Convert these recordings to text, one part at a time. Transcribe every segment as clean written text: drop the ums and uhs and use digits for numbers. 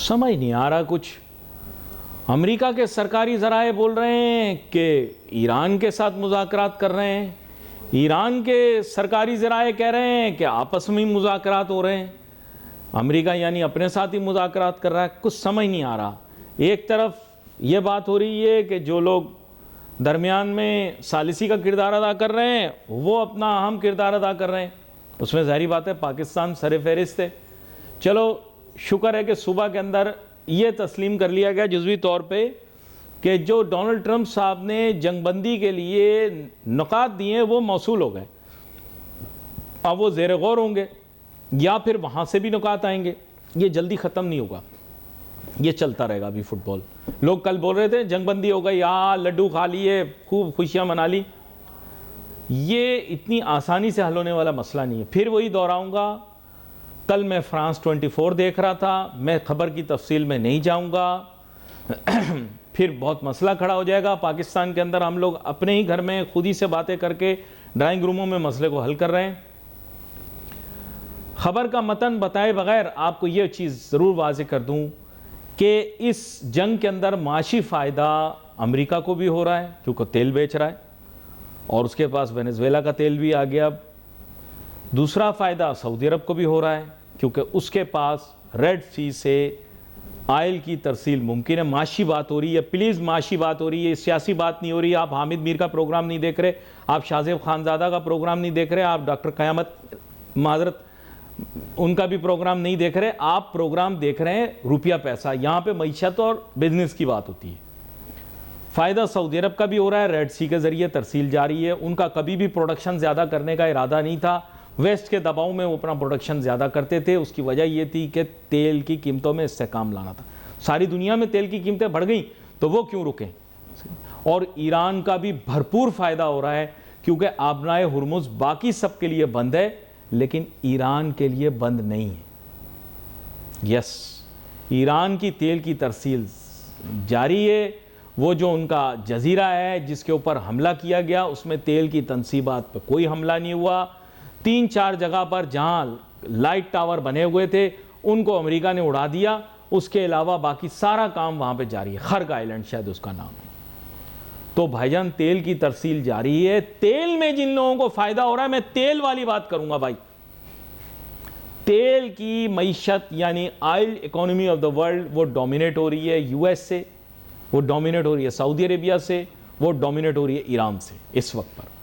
समझ नहीं आ रहा कुछ। अमेरिका के सरकारी ज़राए बोल रहे हैं कि ईरान के साथ मुज़ाकरात कर रहे हैं, ईरान के सरकारी ज़राए कह रहे हैं कि आपस में ही मुज़ाकरात हो रहे हैं। अमेरिका यानी अपने साथ ही मुज़ाकरात कर रहा है, कुछ समझ नहीं आ रहा। एक तरफ ये बात हो रही है कि जो लोग दरमियान में सालिसी का किरदार अदा कर रहे हैं वो अपना अहम किरदार अदा कर रहे हैं, उसमें ज़ाहिर बात है पाकिस्तान सर फहरिस्त है। चलो शुक्र है कि सुबह के अंदर ये तस्लीम कर लिया गया जुज़वी तौर पे कि जो डोनाल्ड ट्रंप साहब ने जंगबंदी के लिए नुकात दिए वो मौसूल हो गए। अब वो ज़ेर गौर होंगे या फिर वहाँ से भी नुकात आएंगे, ये जल्दी ख़त्म नहीं होगा, ये चलता रहेगा। अभी फुटबॉल लोग कल बोल रहे थे जंगबंदी हो गई, यार लड्डू खा लिए, खूब खुशियाँ मना ली, ये इतनी आसानी से हल होने वाला मसला नहीं है। फिर वही दोहराऊँगा, कल मैं फ्रांस 24 देख रहा था, मैं ख़बर की तफसील में नहीं जाऊँगा, फिर बहुत मसला खड़ा हो जाएगा पाकिस्तान के अंदर। हम लोग अपने ही घर में खुद ही से बातें करके ड्राइंग रूमों में मसले को हल कर रहे हैं। ख़बर का मतन बताए बगैर आपको ये चीज़ ज़रूर वाज़ेह कर दूँ कि इस जंग के अंदर माशी फ़ायदा अमेरिका को भी हो रहा है क्योंकि तेल बेच रहा है और उसके पास वेनेजुएला का तेल भी आ गया। दूसरा फ़ायदा सऊदी अरब को भी हो रहा है क्योंकि उसके पास रेड सी से आयल की तरसील मुमकिन है। माशी बात हो रही है, प्लीज़ माशी बात हो रही है, सियासी बात नहीं हो रही है। आप हामिद मीर का प्रोग्राम नहीं देख रहे, आप शाहजेब खानज़ादा का प्रोग्राम नहीं देख रहे, आप डॉक्टर क़यामत माजरत उनका भी प्रोग्राम नहीं देख रहे, आप प्रोग्राम देख रहे हैं रुपया पैसा। यहाँ पे मईशत और बिजनेस की बात होती है। फ़ायदा सऊदी अरब का भी हो रहा है, रेड सी के ज़रिए तरसील जारी है। उनका कभी भी प्रोडक्शन ज़्यादा करने का इरादा नहीं था, वेस्ट के दबाव में वो अपना प्रोडक्शन ज़्यादा करते थे। उसकी वजह ये थी कि तेल की कीमतों में इस्तेहकाम लाना था। सारी दुनिया में तेल की कीमतें बढ़ गई तो वो क्यों रुकें। और ईरान का भी भरपूर फ़ायदा हो रहा है क्योंकि आबनाए हुर्मुज़ बाकी सब के लिए बंद है लेकिन ईरान के लिए बंद नहीं है। यस, ईरान की तेल की तरसील जारी है। वो जो उनका जजीरा है जिसके ऊपर हमला किया गया उसमें तेल की तनसीबात पर कोई हमला नहीं हुआ। 3-4 जगह पर जहां लाइट टावर बने हुए थे उनको अमेरिका ने उड़ा दिया, उसके अलावा बाकी सारा काम वहां पे जारी है। खर्ग आइलैंड शायद उसका नाम है। तो भाईजान तेल की तरसील जारी है। तेल में जिन लोगों को फायदा हो रहा है, मैं तेल वाली बात करूंगा भाई, तेल की मईशत यानी oil economy of the world वो डोमिनेट हो रही है यूएस से, वो डोमिनेट हो रही है सऊदी अरेबिया से, वो डोमिनेट हो रही है ईरान से। इस वक्त पर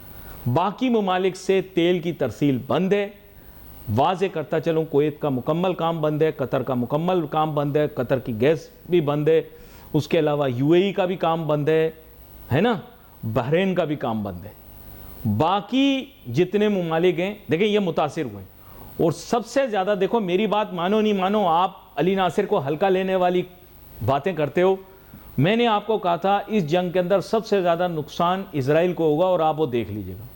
बाकी ममालिक से तेल की तरसील बंद है। वाज़े करता चलूँ, कुवैत का मुकम्मल काम बंद है, कतर का मुकम्मल काम बंद है, कतर की गैस भी बंद है, उसके अलावा यूएई का भी काम बंद है ना, बहरीन का भी काम बंद है। बाकी जितने ममालिक हैं देखिए ये मुतासिर हुए। और सबसे ज़्यादा देखो, मेरी बात मानो नहीं मानो, आप अली नासिर को हल्का लेने वाली बातें करते हो। मैंने आपको कहा था इस जंग के अंदर सबसे ज़्यादा नुकसान इजराइल को होगा और आप वो देख लीजिएगा।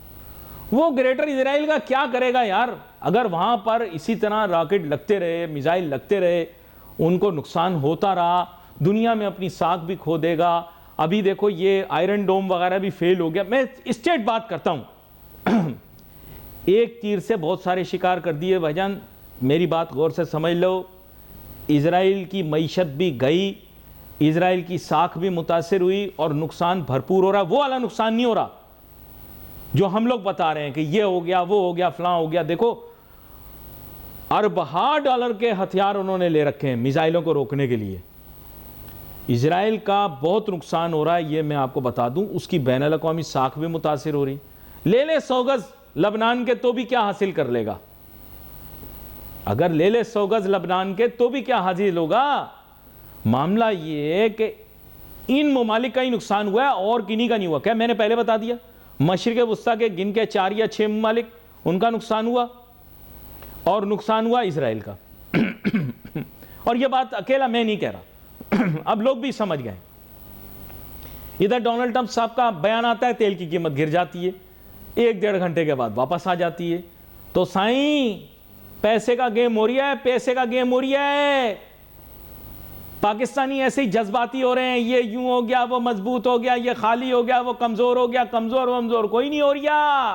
वो ग्रेटर इजराइल का क्या करेगा यार, अगर वहाँ पर इसी तरह रॉकेट लगते रहे, मिसाइल लगते रहे, उनको नुकसान होता रहा, दुनिया में अपनी साख भी खो देगा। अभी देखो ये आयरन डोम वगैरह भी फेल हो गया। मैं स्ट्रेट बात करता हूँ, एक तीर से बहुत सारे शिकार कर दिए भाईजान। मेरी बात गौर से समझ लो, इजराइल की मईशत भी गई, इजराइल की साख भी मुतासिर हुई और नुकसान भरपूर हो रहा। वो वाला नुकसान नहीं हो रहा जो हम लोग बता रहे हैं कि ये हो गया, वो हो गया, फलां हो गया। देखो अरबहा डॉलर के हथियार उन्होंने ले रखे हैं मिसाइलों को रोकने के लिए। इजराइल का बहुत नुकसान हो रहा है, ये मैं आपको बता दूं। उसकी बैनुल अक़वामी साख भी मुतासिर हो रही। ले 100 गज लबनान के तो भी क्या हासिल कर लेगा, अगर ले 100 गज लबनान के तो भी क्या हासिल होगा। मामला ये है कि इन ममालिक का ही नुकसान हुआ है और किन्हीं का नहीं हुआ। क्या मैंने पहले बता दिया, मशरिक़ वस्ता के गिन के 4 या 6 ममालिक उनका नुकसान हुआ और नुकसान हुआ इजराइल का। और यह बात अकेला मैं नहीं कह रहा, अब लोग भी समझ गए। इधर डोनाल्ड ट्रंप साहब का बयान आता है, तेल की कीमत गिर जाती है, 1-1.5 घंटे के बाद वापस आ जाती है। तो साईं पैसे का गेम हो रहा है, पैसे का गेम हो रहा है। पाकिस्तानी ऐसे ही जज्बाती हो रहे हैं, ये यूं हो गया, वो मजबूत हो गया, ये खाली हो गया, वो कमजोर हो गया। कमजोर वमजोर कोई नहीं हो रहा,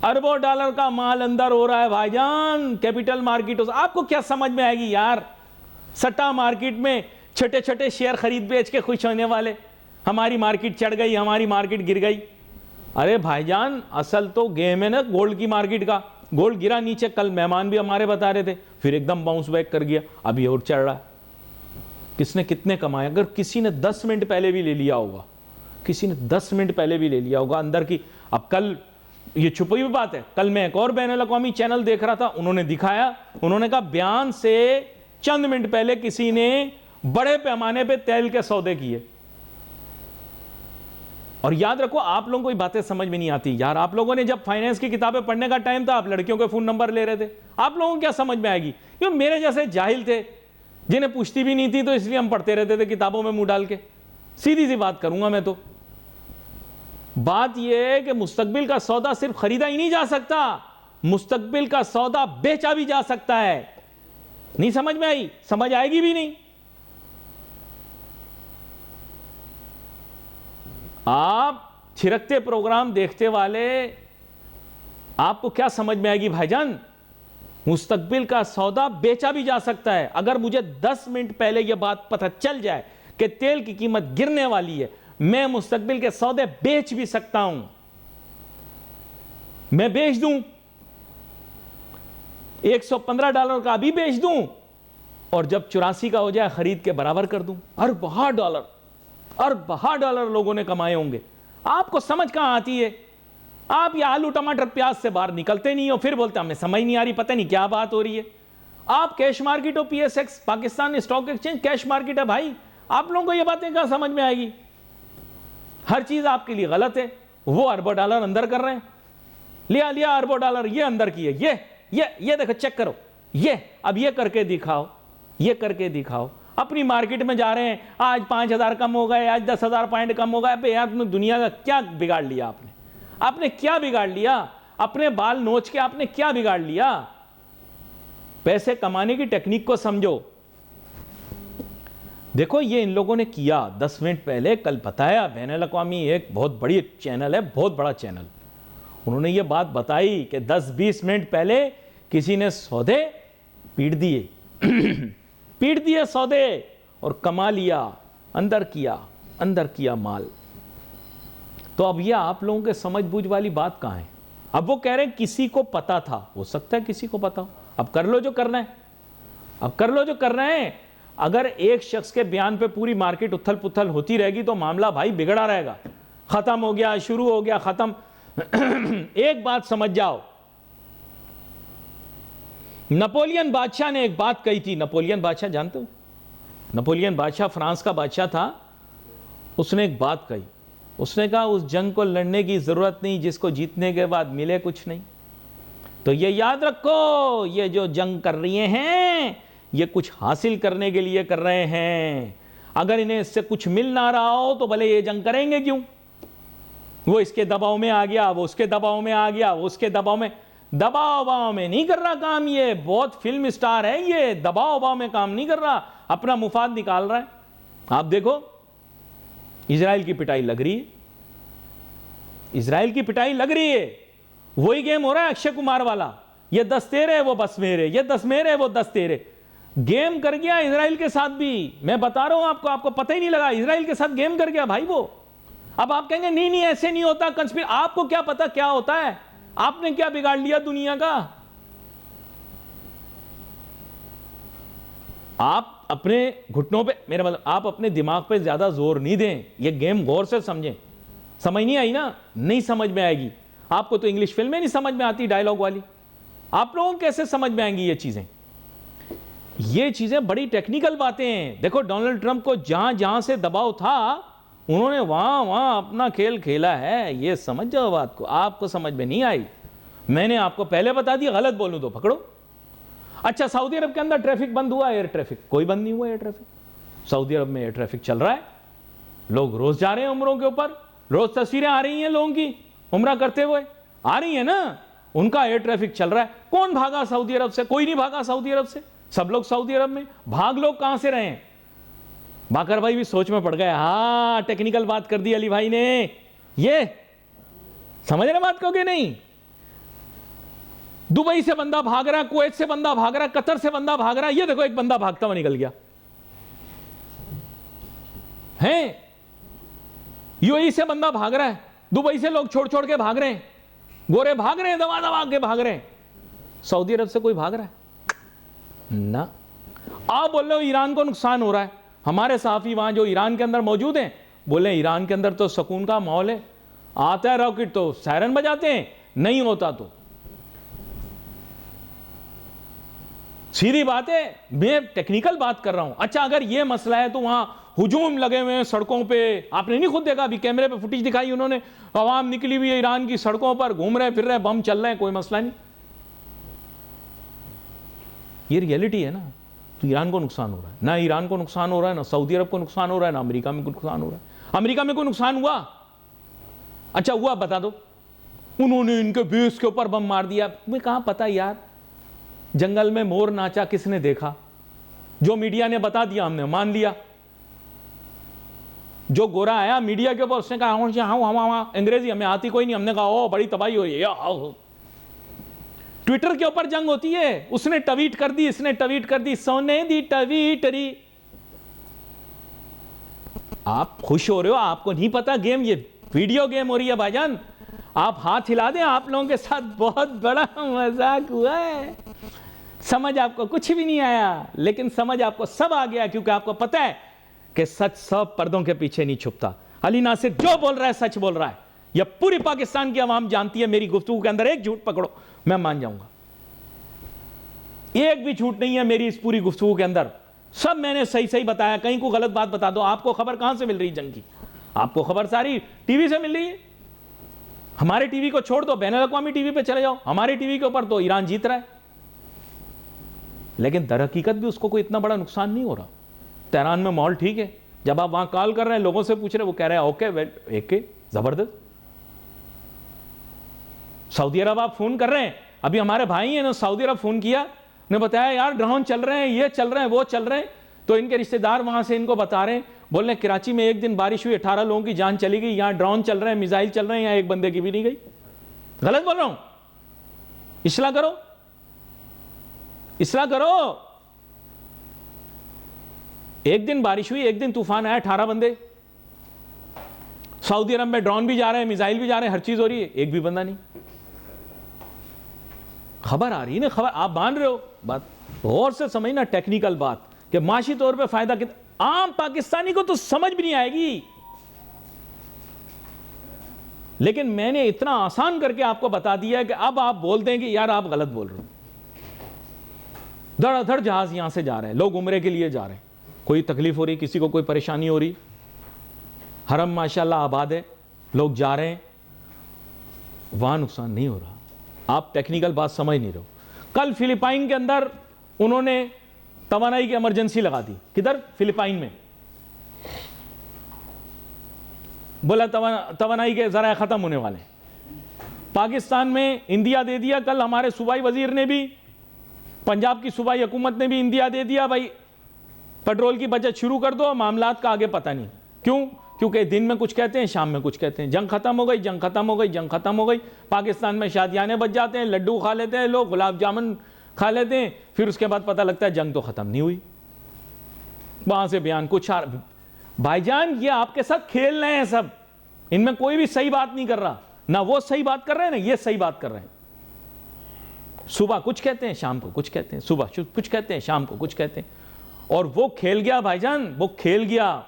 अरबों डॉलर का माल अंदर हो रहा है भाईजान। कैपिटल मार्केटों से आपको क्या समझ में आएगी यार, सट्टा मार्केट में छोटे छोटे शेयर खरीद बेच के खुश होने वाले, हमारी मार्केट चढ़ गई, हमारी मार्केट गिर गई। अरे भाईजान, असल तो गेम है ना गोल्ड की मार्केट का। गोल्ड गिरा नीचे, कल मेहमान भी हमारे बता रहे थे, फिर एकदम बाउंस बैक कर गया, अभी और चढ़ रहा है। किसने कितने कमाए? अगर किसी ने 10 मिनट पहले भी ले लिया होगा, किसी ने 10 मिनट पहले भी ले लिया होगा अंदर की। अब कल ये छुपी हुई बात है, कल मैं एक और बैनुल अक़वामी चैनल देख रहा था, उन्होंने दिखाया, उन्होंने कहा बयान से चंद मिनट पहले किसी ने बड़े पैमाने पे तेल के सौदे किए। और याद रखो, आप लोगों को ये बातें समझ में नहीं आती यार। आप लोगों ने जब फाइनेंस की किताबें पढ़ने का टाइम था, आप लड़कियों के फोन नंबर ले रहे थे, आप लोगों को क्या समझ में आएगी? क्यों मेरे जैसे जाहिल थे जिन्हें पूछती भी नहीं थी, तो इसलिए हम पढ़ते रहते थे किताबों में मुंह डाल के। सीधी सी बात करूंगा मैं तो, बात यह है कि मुस्तकबिल का सौदा सिर्फ खरीदा ही नहीं जा सकता, मुस्तकबिल का सौदा बेचा भी जा सकता है। नहीं समझ में आई? समझ आएगी भी नहीं। आप छिरकते प्रोग्राम देखते वाले, आपको क्या समझ में आएगी भाईजान? मुस्तकबिल का सौदा बेचा भी जा सकता है। अगर मुझे 10 मिनट पहले यह बात पता चल जाए कि तेल की कीमत गिरने वाली है, मैं मुस्तकबिल के सौदे बेच भी सकता हूं। मैं बेच दूं, $115 का अभी बेच दूं, और जब 84 का हो जाए खरीद के बराबर कर दूं। अरबहा डॉलर लोगों ने कमाए होंगे। आपको समझ कहां आती है? आप ये आलू टमाटर प्याज से बाहर निकलते नहीं हो, फिर बोलते हमें समझ नहीं आ रही, पता नहीं क्या बात हो रही है। आप कैश मार्केट हो, PSX Pakistan stock exchange cash market है भाई। आप लोगों को ये बातें कहां समझ में आएगी? हर चीज आपके लिए गलत है। वो अरबों डॉलर अंदर कर रहे हैं, लिया अरबों डॉलर ये अंदर किए, ये देखो, चेक करो, ये अब ये करके दिखाओ, ये करके दिखाओ। अपनी मार्केट में जा रहे हैं, आज 5,000 कम हो गए, आज 10,000 पॉइंट कम हो गए। पे यार, तुमने दुनिया का क्या बिगाड़ लिया? आपने क्या बिगाड़ लिया? अपने बाल नोच के आपने क्या बिगाड़ लिया? पैसे कमाने की टेक्निक को समझो। देखो, ये इन लोगों ने किया 10 मिनट पहले, कल बताया। बैनुल अक़वामी एक बहुत बड़ी चैनल है, बहुत बड़ा चैनल, उन्होंने ये बात बताई कि 10-20 मिनट पहले किसी ने सौदे पीट दिए पीट दिए सौदे, और कमा लिया, अंदर किया माल। तो अब ये आप लोगों के समझ बूझ वाली बात कहां है? अब वो कह रहे हैं किसी को पता था, हो सकता है किसी को पता हो। अब कर लो जो करना है, अब कर लो जो करना है। अगर एक शख्स के बयान पे पूरी मार्केट उथल पुथल होती रहेगी तो मामला भाई बिगड़ा रहेगा। खत्म हो गया, शुरू हो गया, खत्म। एक बात समझ जाओ, नेपोलियन बादशाह ने एक बात कही थी। नेपोलियन बादशाह जानते हो? नेपोलियन बादशाह फ्रांस का बादशाह था। उसने एक बात कही, उसने कहा उस जंग को लड़ने की जरूरत नहीं जिसको जीतने के बाद मिले कुछ नहीं। तो ये याद रखो, ये जो जंग कर रही हैं, ये कुछ हासिल करने के लिए कर रहे हैं। अगर इन्हें इससे कुछ मिल ना रहा हो तो भले ये जंग करेंगे क्यों? वो इसके दबाव में आ गया, वो उसके दबाव में आ गया, वो उसके दबाव में, दबाव में नहीं कर रहा काम। ये बहुत फिल्म स्टार है, ये दबाव में काम नहीं कर रहा, अपना मुफाद निकाल रहा है। आप देखो, इजराइल की पिटाई लग रही है, इजराइल की पिटाई लग रही है। वही गेम हो रहा है अक्षय कुमार वाला, ये 10 तेरे वो बस मेरे, ये 10 मेरे वो 10 तेरे। गेम कर गया इजराइल के साथ भी। मैं बता रहा हूं आपको, आपको पता ही नहीं लगा, इजराइल के साथ गेम कर गया भाई वो। अब आप कहेंगे नहीं नहीं ऐसे नहीं होता, कंस्पिरेसी। आपको क्या पता क्या होता है? आपने क्या बिगाड़ लिया दुनिया का? आप अपने घुटनों पे, मेरा मतलब आप अपने दिमाग पे ज्यादा जोर नहीं दें। ये गेम गौर से समझें। समझ नहीं आई ना? नहीं समझ में आएगी। आपको तो इंग्लिश फिल्में नहीं समझ में आती डायलॉग वाली, आप लोगों को कैसे समझ में आएंगी ये चीजें? ये चीजें बड़ी टेक्निकल बातें हैं। देखो, डोनाल्ड ट्रंप को जहां जहां से दबाव था, उन्होंने वहां वहां अपना खेल खेला है। ये समझ जाओ बात को। आपको समझ में नहीं आई, मैंने आपको पहले बता दिया, गलत बोलूं तो पकड़ो। अच्छा, सऊदी अरब के अंदर ट्रैफिक बंद हुआ, एयर ट्रैफिक कोई बंद नहीं हुआ। एयर ट्रैफिक सऊदी अरब में एयर ट्रैफिक चल रहा है। लोग रोज जा रहे हैं उम्रों के ऊपर, रोज तस्वीरें आ रही हैं लोगों की उम्रा करते हुए, आ रही है ना। उनका एयर ट्रैफिक चल रहा है। कौन भागा सऊदी अरब से? कोई नहीं भागा सऊदी अरब से, सब लोग सऊदी अरब में। भाग लोग कहां से रहे हैं? बाकर भाई भी सोच में पड़ गए। हाँ, टेक्निकल बात कर दी अली भाई ने। ये समझ रहे बात को कि नहीं? दुबई से बंदा भाग रहा, कुवैत से बंदा भाग रहा, कतर से बंदा भाग रहा। ये देखो, एक बंदा भागता हुआ निकल गया। हैं। यूएई से बंदा भाग रहा है, दुबई से लोग छोड़ छोड़ के भाग रहे हैं, गोरे भाग रहे हैं, दबा दबा के भाग रहे हैं। सऊदी अरब से कोई भाग रहा है ना। आप बोल रहे हो ईरान को नुकसान हो रहा है। हमारे साफी वहां जो ईरान के अंदर मौजूद हैं बोले ईरान के अंदर तो सुकून का माहौल है, आता है रॉकेट तो सायरन बजाते हैं, नहीं होता तो। सीधी बात है, मैं टेक्निकल बात कर रहा हूं। अच्छा अगर यह मसला है तो वहां हुजूम लगे हुए हैं सड़कों पे, आपने नहीं खुद देखा, अभी कैमरे पे फुटेज दिखाई उन्होंने, आवाम निकली हुई है ईरान की सड़कों पर, घूम रहे फिर रहे, बम चल रहे हैं, कोई मसला नहीं। ये रियलिटी है ना। तो ईरान को नुकसान हो रहा है ना, ईरान को नुकसान हो रहा है ना, सऊदी अरब को नुकसान हो रहा है ना, अमेरिका में कोई नुकसान हो रहा है। अमेरिका में कोई नुकसान हुआ? अच्छा हुआ, बता दो। उन्होंने इनके बेस के ऊपर बम मार दिया। तुम्हें कहां पता यार, जंगल में मोर नाचा किसने देखा? जो मीडिया ने बता दिया हमने मान लिया। जो गोरा आया मीडिया के ऊपर उसने कहा हाँ अंग्रेजी हमें आती कोई नहीं, हमने कहा ओ बड़ी तबाही हो रही है। ट्विटर के ऊपर जंग होती है, उसने ट्वीट कर दी, इसने ट्वीट कर दी, सोने दी ट्वीटरी। आप खुश हो रहे हो, आपको नहीं पता गेम ये वीडियो गेम हो रही है भाईजान। आप हाथ हिला दें, आप लोगों के साथ बहुत बड़ा मजाक हुआ है। समझ आपको कुछ भी नहीं आया, लेकिन समझ आपको सब आ गया, क्योंकि आपको पता है कि सच सब पर्दों के पीछे नहीं छुपता। अली नासिर जो बोल रहा है सच बोल रहा है, यह पूरी पाकिस्तान की आवाम जानती है। मेरी गुफ्तगू के अंदर एक झूठ पकड़ो मैं मान जाऊंगा, एक भी झूठ नहीं है मेरी इस पूरी गुफ्तगू के अंदर। सब मैंने सही सही बताया, कहीं को गलत बात बता दो। आपको खबर कहां से मिल रही जंग की? आपको खबर सारी टीवी से मिल रही है। हमारे टीवी को छोड़ दो, बैनुल अक़वामी टीवी पे चले जाओ, हमारे टीवी के ऊपर तो ईरान जीत रहा है, लेकिन दर हकीकत भी उसको कोई इतना बड़ा नुकसान नहीं हो रहा। तेहरान में माहौल ठीक है। जब आप वहां कॉल कर रहे हैं, लोगों से पूछ रहे हैं, वो कह रहे हैं ओके वेल ओके जबरदस्त। सऊदी अरब आप फोन कर रहे हैं, अभी हमारे भाई हैं ना सऊदी अरब फोन किया, ने बताया यार ड्रोन चल रहे हैं, ये चल रहे हैं, वो चल रहे हैं। तो इनके रिश्तेदार वहां से इनको बता रहे हैं, बोल रहे कराची में एक दिन बारिश हुई, 18 लोगों की जान चली गई। यहां ड्रोन चल रहे हैं, मिसाइल चल रहे हैं, यहां एक बंदे की भी नहीं गई। गलत बोल रहा हूं? इस्लाह करो, इस्लाह करो। एक दिन बारिश हुई, एक दिन तूफान आया, 18 बंदे। सऊदी अरब में ड्रोन भी जा रहे हैं, मिसाइल भी जा रहे हैं, हर चीज हो रही है, एक भी बंदा नहीं। खबर आ रही है ना, खबर आप मान रहे हो। बात गौर से समझना, टेक्निकल बात कि माशी तौर पे फायदा कितना, आम पाकिस्तानी को तो समझ भी नहीं आएगी, लेकिन मैंने इतना आसान करके आपको बता दिया है कि अब आप बोल दें कि यार आप गलत बोल रहे हो। धड़ाधड़ जहाज यहां से जा रहे हैं, लोग उम्रे के लिए जा रहे हैं, कोई तकलीफ हो रही, किसी को कोई परेशानी हो रही, हरम माशाल्लाह आबाद है, लोग जा रहे हैं, वहां नुकसान नहीं हो रहा। आप टेक्निकल बात समझ नहीं रहे हो। कल फिलिपाइन के अंदर उन्होंने तवानाई की इमरजेंसी लगा दी। किधर? फिलिपाइन में। बोला तवानाई के जराए खत्म होने वाले। पाकिस्तान में इंदिया दे दिया। कल हमारे सूबाई वजीर ने भी, पंजाब की सूबाई हुकूमत ने भी इंदिया दे दिया, भाई पेट्रोल की बचत शुरू कर दो। मामलात का आगे पता नहीं क्यों, क्योंकि दिन में कुछ कहते हैं, शाम में कुछ कहते हैं। जंग खत्म हो गई, जंग खत्म हो गई, जंग खत्म हो गई। पाकिस्तान में शादियाने बच जाते हैं, लड्डू खा लेते हैं लोग, गुलाब जामुन खा लेते हैं, फिर उसके बाद पता लगता है जंग तो खत्म नहीं हुई। वहां से बयान कुछ भाईजान ये आपके साथ खेल रहे हैं सब, इनमें कोई भी सही बात नहीं कर रहा, ना वो सही बात कर रहे हैं ना ये सही बात कर रहे हैं। सुबह कुछ कहते हैं, शाम को कुछ कहते हैं, सुबह कुछ कहते हैं, शाम को कुछ कहते हैं। और वो खेल गया भाईजान, वो खेल गया।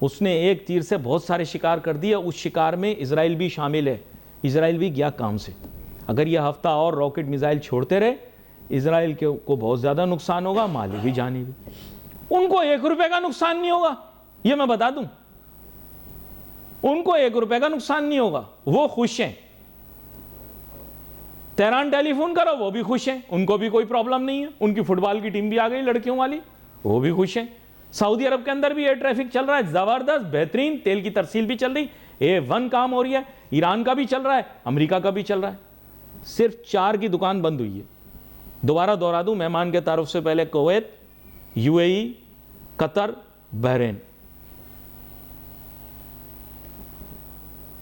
उसने एक तीर से बहुत सारे शिकार कर दिए। उस शिकार में इजराइल भी शामिल है, इजराइल भी गया काम से। अगर यह हफ्ता और रॉकेट मिसाइल छोड़ते रहे, इजराइल को बहुत ज्यादा नुकसान होगा, माली भी जानी भी। उनको 1 रुपए का नुकसान नहीं होगा, यह मैं बता दूं। उनको 1 रुपए का नुकसान नहीं होगा, वो खुश हैं। तेहरान टेलीफोन करो, वो भी खुश हैं, उनको भी कोई प्रॉब्लम नहीं है। उनकी फुटबॉल की टीम भी आ गई लड़कियों वाली, वो भी खुश हैं। सऊदी अरब के अंदर भी एयर ट्रैफिक चल रहा है जबरदस्त, बेहतरीन। तेल की तरसील भी चल रही, A1 काम हो रही है। ईरान का भी चल रहा है, अमेरिका का भी चल रहा है। सिर्फ 4 की दुकान बंद हुई है। दोबारा दोहरा दूं, मेहमान के तारुफ से पहले Kuwait, UAE, Qatar, Bahrain.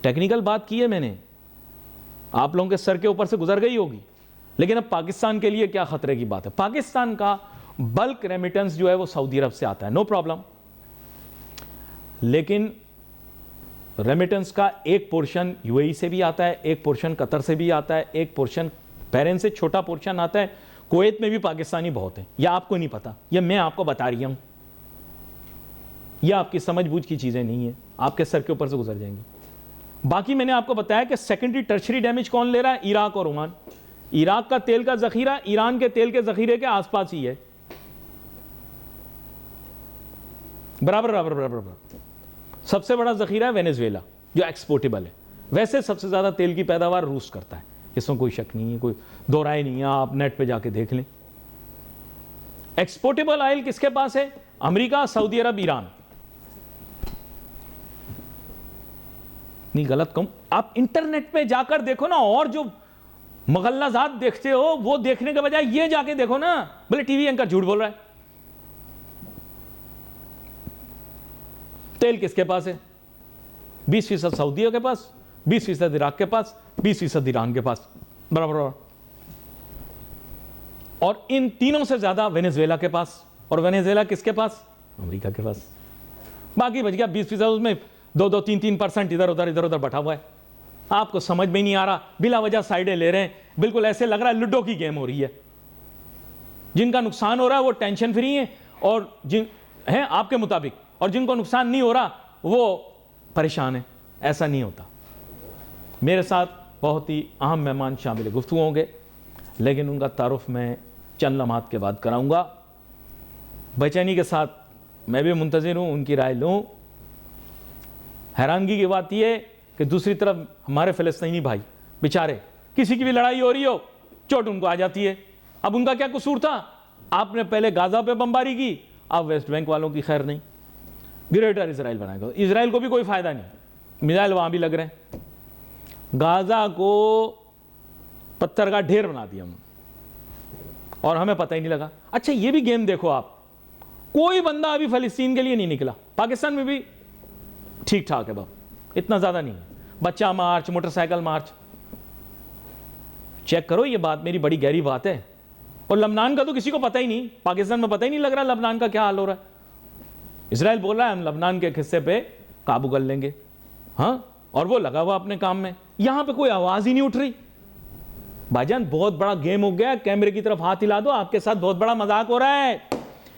Technical बात की है मैंने, आप लोगों के सर के ऊपर से गुजर गई होगी, लेकिन अब पाकिस्तान के लिए क्या खतरे की बात है। पाकिस्तान का बल्क रेमिटेंस जो है वो सऊदी अरब से आता है, नो प्रॉब्लम। लेकिन रेमिटेंस का एक पोर्शन यूएई से भी आता है, एक पोर्शन कतर से भी आता है, एक पोर्शन बहरीन से छोटा पोर्शन आता है, कुवैत में भी पाकिस्तानी बहुत हैं। यह आपको नहीं पता, यह मैं आपको बता रही हूं। यह आपकी समझबूझ की चीजें नहीं है, आपके सर के ऊपर से गुजर जाएंगी। बाकी मैंने आपको बताया कि सेकेंडरी टर्शरी डैमेज कौन ले रहा है? इराक और ओमान। इराक का तेल का जखीरा ईरान के तेल के जखीरे के आसपास ही है, बराबर बराबर बराबर बराबर। सबसे बड़ा जखीरा है वेनेजुएला जो एक्सपोर्टेबल है। वैसे सबसे ज्यादा तेल की पैदावार रूस करता है, इसमें कोई शक नहीं है, कोई दो राय नहीं है, आप नेट पे जाके देख लें। एक्सपोर्टेबल ऑयल किसके पास है? अमेरिका, सऊदी अरब, ईरान। नहीं गलत कहूं, आप इंटरनेट पे जाकर देखो ना, और जो मुगल्लाजात देखते हो वो देखने के बजाय ये जाके देखो ना। बोले टीवी एंकर झूठ बोल रहा है। तेल किसके पास है? 20% सऊदियों के पास, 20% इराक के पास, 20% ईरान के पास, बराबर बराबर। और इन तीनों से ज्यादा वेनेजुएला के पास, और वेनेजुएला किसके पास? अमेरिका के पास। बाकी बच गया 20%, उसमें 2-3% इधर उधर बैठा हुआ है। आपको समझ में नहीं आ रहा, बिला वजह साइडें ले रहे हैं, बिल्कुल ऐसे लग रहा है लूडो की गेम हो रही है। जिनका नुकसान हो रहा है वो टेंशन फ्री है, और जिन हैं आपके मुताबिक, और जिनको नुकसान नहीं हो रहा वो परेशान है। ऐसा नहीं होता। मेरे साथ बहुत ही अहम मेहमान शामिल गुफ्तगू होंगे, लेकिन उनका तारुफ मैं चंद लम्हात के बाद कराऊंगा। बेचैनी के साथ मैं भी मुंतज़िर हूँ, उनकी राय लूँ। हैरानगी की बात यह कि दूसरी तरफ हमारे फ़लस्तीनी भाई बेचारे, किसी की भी लड़ाई हो रही हो चोट उनको आ जाती है। अब उनका क्या कसूर था? आपने पहले गाज़ा पे बमबारी की, अब वेस्ट बैंक वालों की खैर नहीं, ग्रेटर इसराइल बनाएगा। इसराइल को भी कोई फ़ायदा नहीं, मिसाइल वहाँ भी लग रहे हैं। गाज़ा को पत्थर का ढेर बना दिया हमने, और हमें पता ही नहीं लगा। अच्छा ये भी गेम देखो आप, कोई बंदा अभी फ़लस्तीन के लिए नहीं निकला। पाकिस्तान में भी ठीक ठाक है बाप, इतना ज़्यादा नहीं है। बच्चा मार्च, मोटरसाइकिल मार्च, चेक करो, ये बात मेरी बड़ी गहरी बात है। और लबनान का तो किसी को पता ही नहीं, पाकिस्तान में पता ही नहीं लग रहा लबनान का क्या हाल हो रहा है। इसराइल बोल रहा है हम लबनान के हिस्से पे काबू कर लेंगे, हाँ, और वो लगा हुआ अपने काम में। यहां पे कोई आवाज ही नहीं उठ रही। भाईजान बहुत बड़ा गेम हो गया, कैमरे की तरफ हाथ हिला दो, आपके साथ बहुत बड़ा मजाक हो रहा है।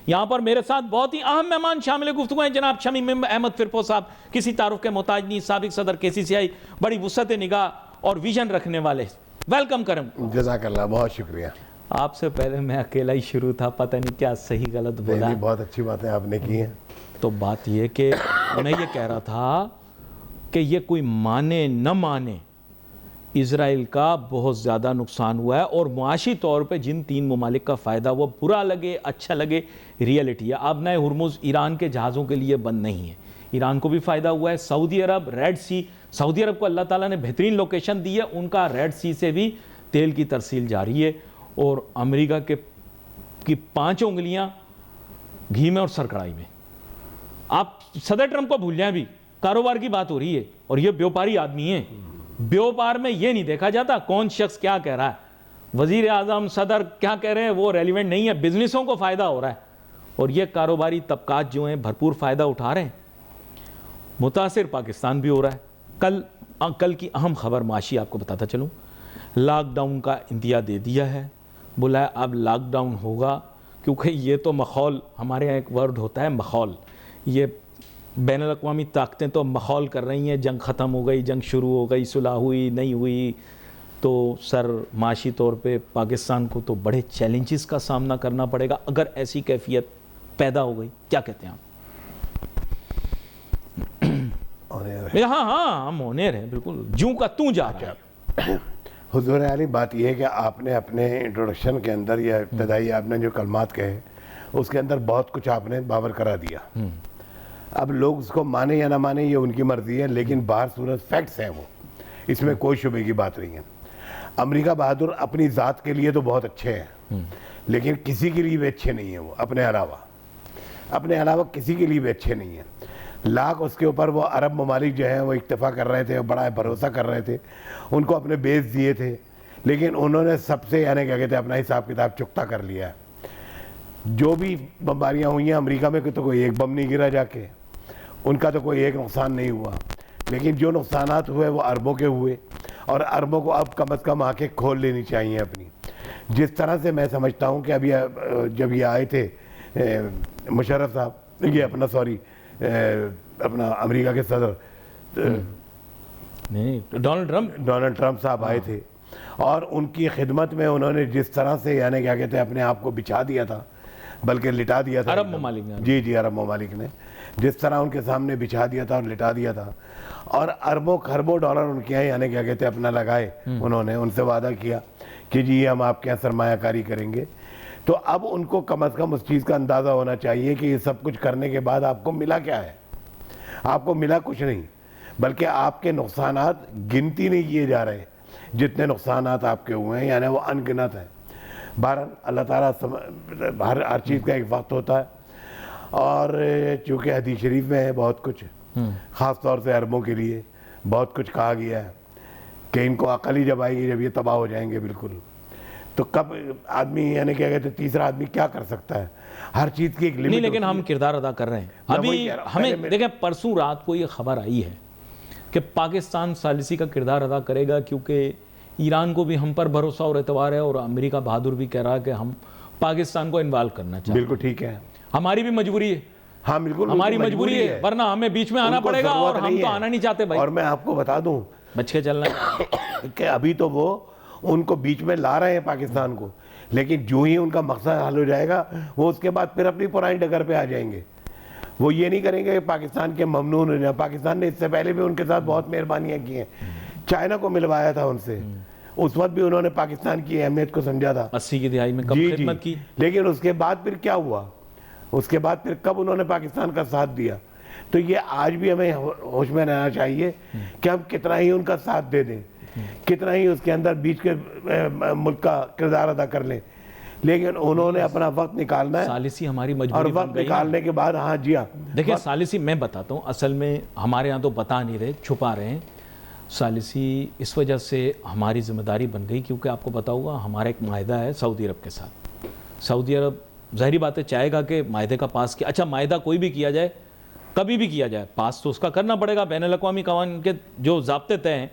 यहां पर मेरे साथ बहुत ही अहम मेहमान शामिल गुफ्तगू हैं, जनाब शमीम अहमद फिरपो साहब, किसी तारुफ के मोहताज नहीं, साबिक सदर KCCI, बड़ी वुसअत निगाह और विजन रखने वाले। वेलकम करम। जज़ाकल्लाह, बहुत शुक्रिया। आपसे पहले मैं अकेला ही शुरू था, पता नहीं क्या सही गलत बोला। नहीं, बहुत अच्छी बातें आपने की हैं। तो बात ये कि मैं ये कह रहा था कि ये कोई माने न माने, इज़राइल का बहुत ज़्यादा नुकसान हुआ है, और मुआशी तौर पे जिन तीन ममालिक का फ़ायदा, वो बुरा लगे अच्छा लगे, रियलिटी है। अब नए हुरमुज़ ईरान के जहाज़ों के लिए बंद नहीं है, ईरान को भी फ़ायदा हुआ है। सऊदी अरब, रेड सी, सऊदी अरब को अल्लाह ताला ने बेहतरीन लोकेशन दी है, उनका रेड सी से भी तेल की तरसील जारी है। और अमेरिका की 5 उंगलियां घी में और सरकड़ाई में। आप सदर ट्रंप को भूल जाएं, भी कारोबार की बात हो रही है, और ये व्यापारी आदमी है। व्यापार में ये नहीं देखा जाता कौन शख्स क्या कह रहा है, वजीर आजम सदर क्या कह रहे हैं वो रेलिवेंट नहीं है। बिजनेसों को फ़ायदा हो रहा है, और ये कारोबारी तबकात जो हैं भरपूर फ़ायदा उठा रहे हैं। मुतासिर पाकिस्तान भी हो रहा है। कल की अहम खबर माशी आपको बताता चलूँ, लॉकडाउन का इंदिया दे दिया है, बोला है अब लॉकडाउन होगा, क्योंकि ये तो मखौल, हमारे यहाँ एक वर्ड होता है मखौल, ये बैनुल अक़वामी ताकतें तो मखौल कर रही हैं, जंग ख़त्म हो गई, जंग शुरू हो गई, सुलह हुई नहीं हुई। तो सर माशी तौर पे पाकिस्तान को तो बड़े चैलेंजेस का सामना करना पड़ेगा अगर ऐसी कैफियत पैदा हो गई। क्या कहते हैं आप? हाँ हम ऑनर हैं, बिल्कुल जूं का तू जा रहा है। हुज़ूर आली, बात यह है कि आपने अपने इंट्रोडक्शन के अंदर या इब्तदाई आपने जो कलमात कहे उसके अंदर बहुत कुछ आपने बावर करा दिया। अब लोग उसको माने या ना माने ये उनकी मर्जी है, लेकिन बाहर सूरत फैक्ट्स हैं वो, इसमें कोई शुबे की बात नहीं है। अमेरिका बहादुर अपनी ज़ात के लिए तो बहुत अच्छे हैं, लेकिन किसी के लिए भी अच्छे नहीं हैं वो, अपने अलावा किसी के लिए भी अच्छे नहीं हैं। लाख उसके ऊपर वो अरब ममालिक जो हैं वो इक्तफ़ा कर रहे थे और बड़ा भरोसा कर रहे थे, उनको अपने बेस दिए थे, लेकिन उन्होंने सबसे यानी क्या कहते हैं अपना हिसाब किताब चुकता कर लिया है। जो भी बमबारियाँ हुई हैं अमेरिका में तो कोई एक बम नहीं गिरा जाके, उनका तो कोई एक नुकसान नहीं हुआ, लेकिन जो नुकसानात हुए वो अरबों के हुए, और अरबों को अब कम से कम आंखें खोल लेनी चाहिए अपनी। जिस तरह से मैं समझता हूँ कि अभी जब ये आए थे मुशर्रफ साहब, ये अपना सॉरी अपना अमेरिका के सदर नहीं डोनाल्ड ट्रंप साहब आए थे, और उनकी खिदमत में उन्होंने जिस तरह से यानी क्या कहते हैं अपने आप को बिछा दिया था, बल्कि लिटा दिया था। अरब ममालिक ने, जी अरब ममालिक ने जिस तरह उनके सामने बिछा दिया था और लिटा दिया था, और अरबों खरबों डॉलर उनके यहाँ यानी क्या कहते हैं अपना लगाए, उन्होंने उनसे वादा किया कि जी हम आपके यहाँ सरमायाकारी करेंगे। तो अब उनको कम से कम उस चीज़ का अंदाज़ा होना चाहिए कि ये सब कुछ करने के बाद आपको मिला क्या है। आपको मिला कुछ नहीं, बल्कि आपके नुकसानात गिनती नहीं किए जा रहे, जितने नुकसानात आपके हुए हैं यानी वो अनगिनत हैं। बहरहाल अल्लाह ताला हर चीज़ का एक वक्त होता है, और चूँकि हदीस शरीफ में है बहुत कुछ, ख़ास तौर से अरबों के लिए बहुत कुछ कहा गया है कि इनको अकल ही जब आएगी जब ये तबाह हो जाएंगे बिल्कुल। तो कब आदमी यानी क्या कहते हैं तीसरा आदमी क्या कर सकता है, हर चीज़ की एक लिमिट नहीं, लेकिन हम किरदार अदा कर रहे हैं। अभी हमें देखें, परसों रात को ये खबर आई है कि पाकिस्तान सालिसी का किरदार अदा करेगा, क्योंकि ईरान को भी हम पर भरोसा और एतबार है, और अमेरिका बहादुर भी कह रहा है कि हम पाकिस्तान को इन्वॉल्व करना चाहते हैं। बिल्कुल ठीक है, हमारी भी मजबूरी है। हाँ बिल्कुल हमारी मजबूरी है, वरना हमें बीच में आना पड़ेगा, और हम तो आना नहीं चाहते भाई। और मैं आपको बता दूं बच के चलना कि अभी तो वो उनको बीच में ला रहे हैं पाकिस्तान को, लेकिन जो ही उनका मकसद हल हो जाएगा वो उसके बाद फिर अपनी पुरानी डगर पे आ जाएंगे। वो ये नहीं करेंगे कि पाकिस्तान के ममनून हो जाए। पाकिस्तान ने इससे पहले भी उनके साथ बहुत मेहरबानियाँ की हैं, चाइना को मिलवाया था उनसे, उस वक्त भी उन्होंने पाकिस्तान की अहमियत को समझा था 80 की दिहाई में कब खिदमत की। लेकिन उसके बाद फिर क्या हुआ, उसके बाद फिर कब उन्होंने पाकिस्तान का साथ दिया। तो ये आज भी हमें होश में रहना चाहिए कि हम कितना ही उनका साथ दे दें, कितना ही उसके अंदर बीच के मुल्क का किरदार अदा कर लें, लेकिन उन्होंने अपना वक्त निकालना है। सालिसी हमारी मजबूरी, और वक्त निकालने के बाद हाँ जी हाँ देखिए सालिसी मैं बताता हूँ, असल में हमारे यहाँ तो बता नहीं रहे, छुपा रहे हैं। सालिसी इस वजह से हमारी जिम्मेदारी बन गई क्योंकि आपको पता होगा हमारा एक मायदा है सऊदी अरब के साथ। सऊदी अरब ज़ाहिरी बात है चाहेगा कि मायदे का पास किया, अच्छा मायदा कोई भी किया जाए, कभी भी किया जाए, पास तो उसका करना पड़ेगा, बैनुल अक़वामी क़वानीन के जो ज़ाब्ते तय हैं।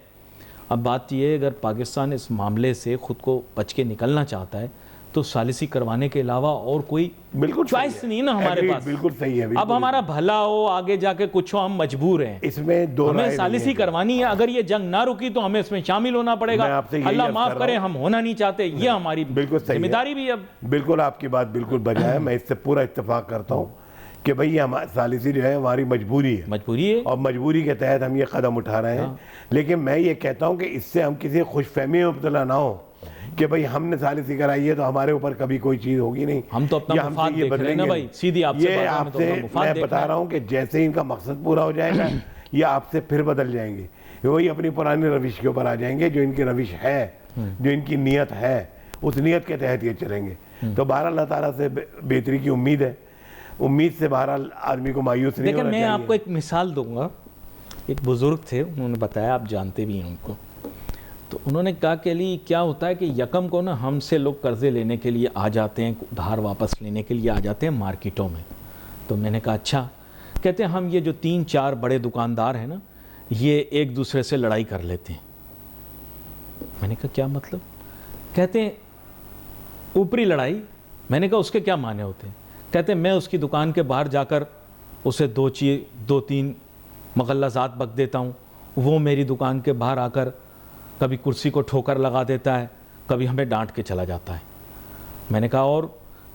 अब बात यह है अगर पाकिस्तान इस मामले से ख़ुद को बच के निकलना चाहता है तो सालिसी करवाने के अलावा और कोई बिल्कुल चॉइस नहीं ना हमारे पास। बिल्कुल सही है। अब हमारा भला हो आगे जाके कुछ हो, हम मजबूर हैं, इसमें दो हमें सालिसी करवानी है। अगर ये जंग ना रुकी तो हमें इसमें शामिल होना पड़ेगा। अल्लाह माफ करे, हम होना नहीं चाहते, ये हमारी जिम्मेदारी भी। अब बिल्कुल आपकी बात बिल्कुल बजा है, मैं इससे पूरा इत्तेफाक करता हूँ कि भाई ये सालिसी जो है हमारी मजबूरी है, और मजबूरी के तहत हम ये कदम उठा रहे हैं। लेकिन मैं ये कहता हूँ कि इससे हम किसी खुशफहमी में मुब्तला ना हो कि भाई हमने सालिसी कराई है तो हमारे ऊपर कभी कोई चीज़ होगी नहीं। हम तो अपना मुफाद देख रहे हैं ना भाई, सीधी आपसे ये आपसे मैं बता रहा हूँ कि जैसे ही इनका मकसद पूरा हो जाएगा ये आपसे फिर बदल जाएंगे, वही अपनी पुरानी रविश के ऊपर आ जाएंगे। जो इनकी रविश है, जो इनकी नीयत है, उस नीयत के तहत ये चलेंगे। तो बहरहाल अल्लाह ताला से बेहतरी की उम्मीद है, उम्मीद से बहरहाल आदमी को मायूस नहीं होना चाहिए। मैं आपको एक मिसाल दूंगा। एक बुजुर्ग थे, उन्होंने बताया, आप जानते भी हैं उनको, तो उन्होंने कहा कि अली क्या होता है कि यकम को ना हमसे लोग कर्ज़े लेने के लिए आ जाते हैं, उधार वापस लेने के लिए आ जाते हैं मार्केटों में। तो मैंने कहा अच्छा। कहते हैं हम ये जो 3-4 बड़े दुकानदार हैं ना, ये एक दूसरे से लड़ाई कर लेते हैं। मैंने कहा क्या मतलब? कहते हैं ऊपरी लड़ाई। मैंने कहा उसके क्या माने होते हैं? कहते हैं मैं उसकी दुकान के बाहर जाकर उसे 2-3 मगल्लाजात बक देता हूँ, वो मेरी दुकान के बाहर आकर कभी कुर्सी को ठोकर लगा देता है, कभी हमें डांट के चला जाता है। मैंने कहा और?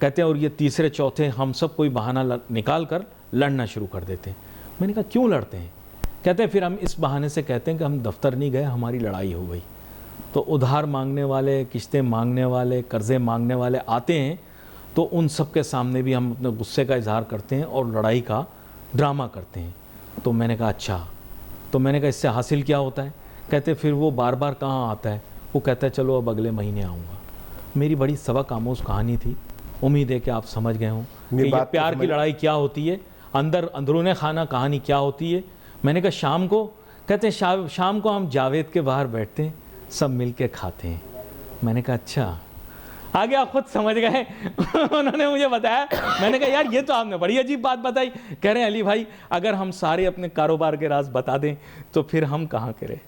कहते हैं और ये तीसरे चौथे हम सब कोई बहाना निकाल कर लड़ना शुरू कर देते हैं। मैंने कहा क्यों लड़ते हैं? कहते हैं फिर हम इस बहाने से कहते हैं कि हम दफ्तर नहीं गए, हमारी लड़ाई हो गई। तो उधार मांगने वाले, किस्तें मांगने वाले, कर्ज़े मांगने वाले आते हैं, तो उन सब के सामने भी हम अपने गुस्से का इजहार करते हैं और लड़ाई का ड्रामा करते हैं। तो मैंने कहा अच्छा। तो मैंने कहा इससे हासिल क्या होता है? कहते फिर वो बार बार कहाँ आता है? वो कहता है चलो अब अगले महीने आऊँगा। मेरी बड़ी सबक आमोज कहानी थी, उम्मीद है कि आप समझ गए हों कि ये प्यार की लड़ाई क्या होती है, अंदरूने खाना कहानी क्या होती है। मैंने कहा शाम को? कहते हैं शाम को हम जावेद के बाहर बैठते हैं, सब मिल के खाते हैं। मैंने कहा अच्छा। आगे आप खुद समझ गए। उन्होंने मुझे बताया, मैंने कहा यार ये तो आपने बड़ी अजीब बात बताई। कह रहे हैं अली भाई अगर हम सारे अपने कारोबार के राज बता दें तो फिर हम कहाँ करें।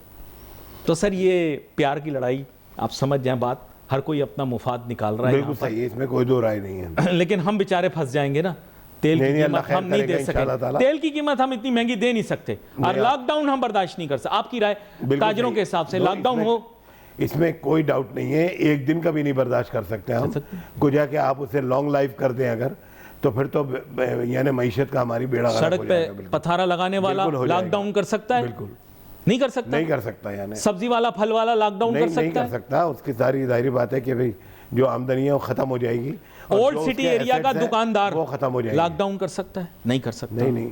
तो सर ये प्यार की लड़ाई, आप समझ जाएं बात, हर कोई अपना मुफाद निकाल रहा है। बिल्कुल सही है, इसमें कोई दो राय नहीं है। लेकिन हम बेचारे फंस जाएंगे ना, तेल की कीमत हम नहीं दे सकते, तेल की कीमत हम इतनी महंगी दे नहीं सकते, और लॉकडाउन हम बर्दाश्त नहीं कर सकते। आपकी राय ताजरों के हिसाब से लॉकडाउन हो, इसमें कोई डाउट नहीं है, एक दिन का भी नहीं बर्दाश्त कर सकते हम। को जाके आप उसे लॉन्ग लाइफ कर दें अगर, तो फिर तो यानी मईशत का हमारी बेड़ा सड़क पे पथारा लगाने वाला लॉकडाउन कर सकता है? बिल्कुल नहीं कर सकता, नहीं कर सकता। यानी सब्जी वाला फल वाला लॉकडाउन कर सकता है? नहीं कर सकता। उसकी सारी जाहिर बात है कि भाई जो आमदनी है वो खत्म हो जाएगी। ओल्ड सिटी एरिया का दुकानदार वो खत्म हो जाएगी। लॉकडाउन कर सकता है? नहीं कर सकता। नहीं,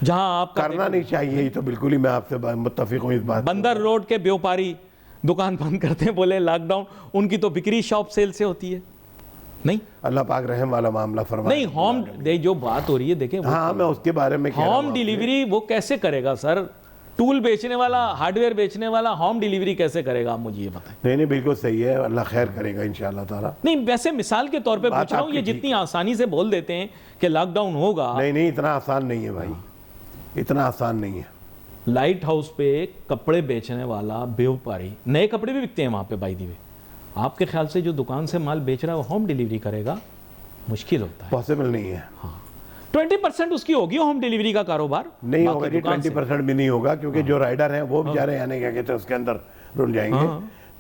जहां आप करना नहीं चाहिए, ये तो बिल्कुल ही मैं आपसे मुत्तफिक हूँ इस बात। बंदर रोड के व्यापारी दुकान बंद करते हैं, बोले लॉकडाउन, उनकी तो बिक्री शॉप सेल से होती है। नहीं, अल्लाह पाक रहम वाला मामला फरमाए। नहीं, होम जो बात हो रही है देखें, हाँ मैं उसके बारे में होम डिलीवरी वो कैसे करेगा सर? टूल बेचने वाला, हार्डवेयर बेचने वाला होम डिलीवरी कैसे करेगा, आप मुझे ये बताएं। नहीं बिल्कुल सही है, अल्लाह खैर करेगा इंशाअल्लाह ताला। नहीं वैसे मिसाल के तौर पे पूछ रहा हूँ, ये जितनी आसानी से बोल देते हैं कि लॉकडाउन होगा, नहीं इतना आसान नहीं है भाई, इतना आसान नहीं है। लाइट हाउस पे कपड़े बेचने वाला व्यापारी, नए कपड़े भी बिकते हैं वहां पे बाई दी वे, आपके ख्याल से जो दुकान से माल बेच रहा है वो होम डिलीवरी करेगा? मुश्किल होता है, पॉसिबल नहीं है। हाँ 20% उसकी होगी होम डिलीवरी का कारोबार, नहीं होगा जी, 20% भी नहीं होगा, क्योंकि जो राइडर हैं वो बेचारे यानी क्या कहते हैं उसके अंदर रुल जाएंगे।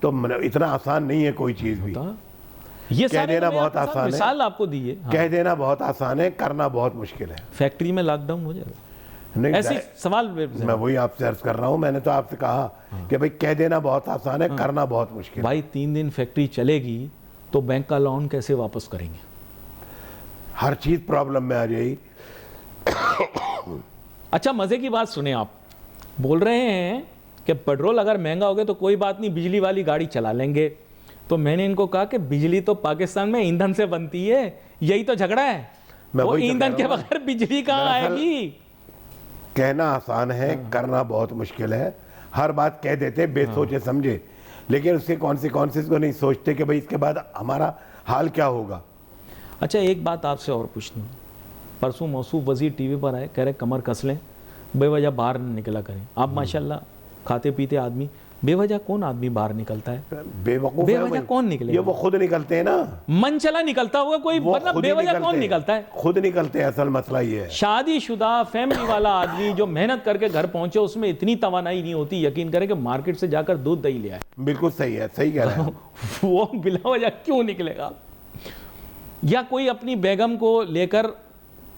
तो इतना आसान नहीं है कोई चीज भी। ये कह देना बहुत आसान है, मिसाल आपको दी है, कह देना बहुत आसान है, करना बहुत मुश्किल है। फैक्ट्री में लॉकडाउन हो जाएगा? नहीं, ऐसी सवाल मैं वही आपसे अर्ज कर रहा हूँ। मैंने तो आपसे कहा कि भाई कह देना बहुत आसान है, करना बहुत मुश्किल है। भाई 3 दिन फैक्ट्री चलेगी तो बैंक का लोन कैसे वापस करेंगे? हर चीज प्रॉब्लम में आ जाएगी। अच्छा मजे की बात सुने, आप बोल रहे हैं कि पेट्रोल अगर महंगा हो गया तो कोई बात नहीं, बिजली वाली गाड़ी चला लेंगे। तो मैंने इनको कहा कि बिजली तो पाकिस्तान में ईंधन से बनती है, यही तो झगड़ा है। वो ईंधन के बगैर बिजली कहाँ आएगी? कहना आसान है, करना बहुत मुश्किल है। हर बात कह देते बेसोचे समझे, लेकिन उसके कॉन्सिक्वेंसेस को नहीं सोचते कि भाई इसके बाद हमारा हाल क्या होगा। अच्छा एक बात आपसे और पूछनी, परसों मौसूफ वजीर टीवी पर आए, कह रहे कमर कस लें, बेवजह बाहर न निकला करें। आप माशाल्लाह खाते पीते आदमी, बेवजह कौन आदमी बाहर निकलता है? बेवकूफ बेवजह कौन निकले? ये वो खुद निकलते हैं ना, मन चला निकलता होगा कोई, वरना बेवजह कौन निकलता है? खुद निकलते हैं, असल मसला ये है। शादीशुदा फैमिली वाला आदमी जो मेहनत करके घर पहुंचे, उसमें इतनी तवानाई नहीं होती, यकीन करें कि मार्केट से जाकर दूध दही ले आए। बिल्कुल सही है, सही कह रहे हैं। वो बिला वजह क्यों निकलेगा? या कोई अपनी बेगम को लेकर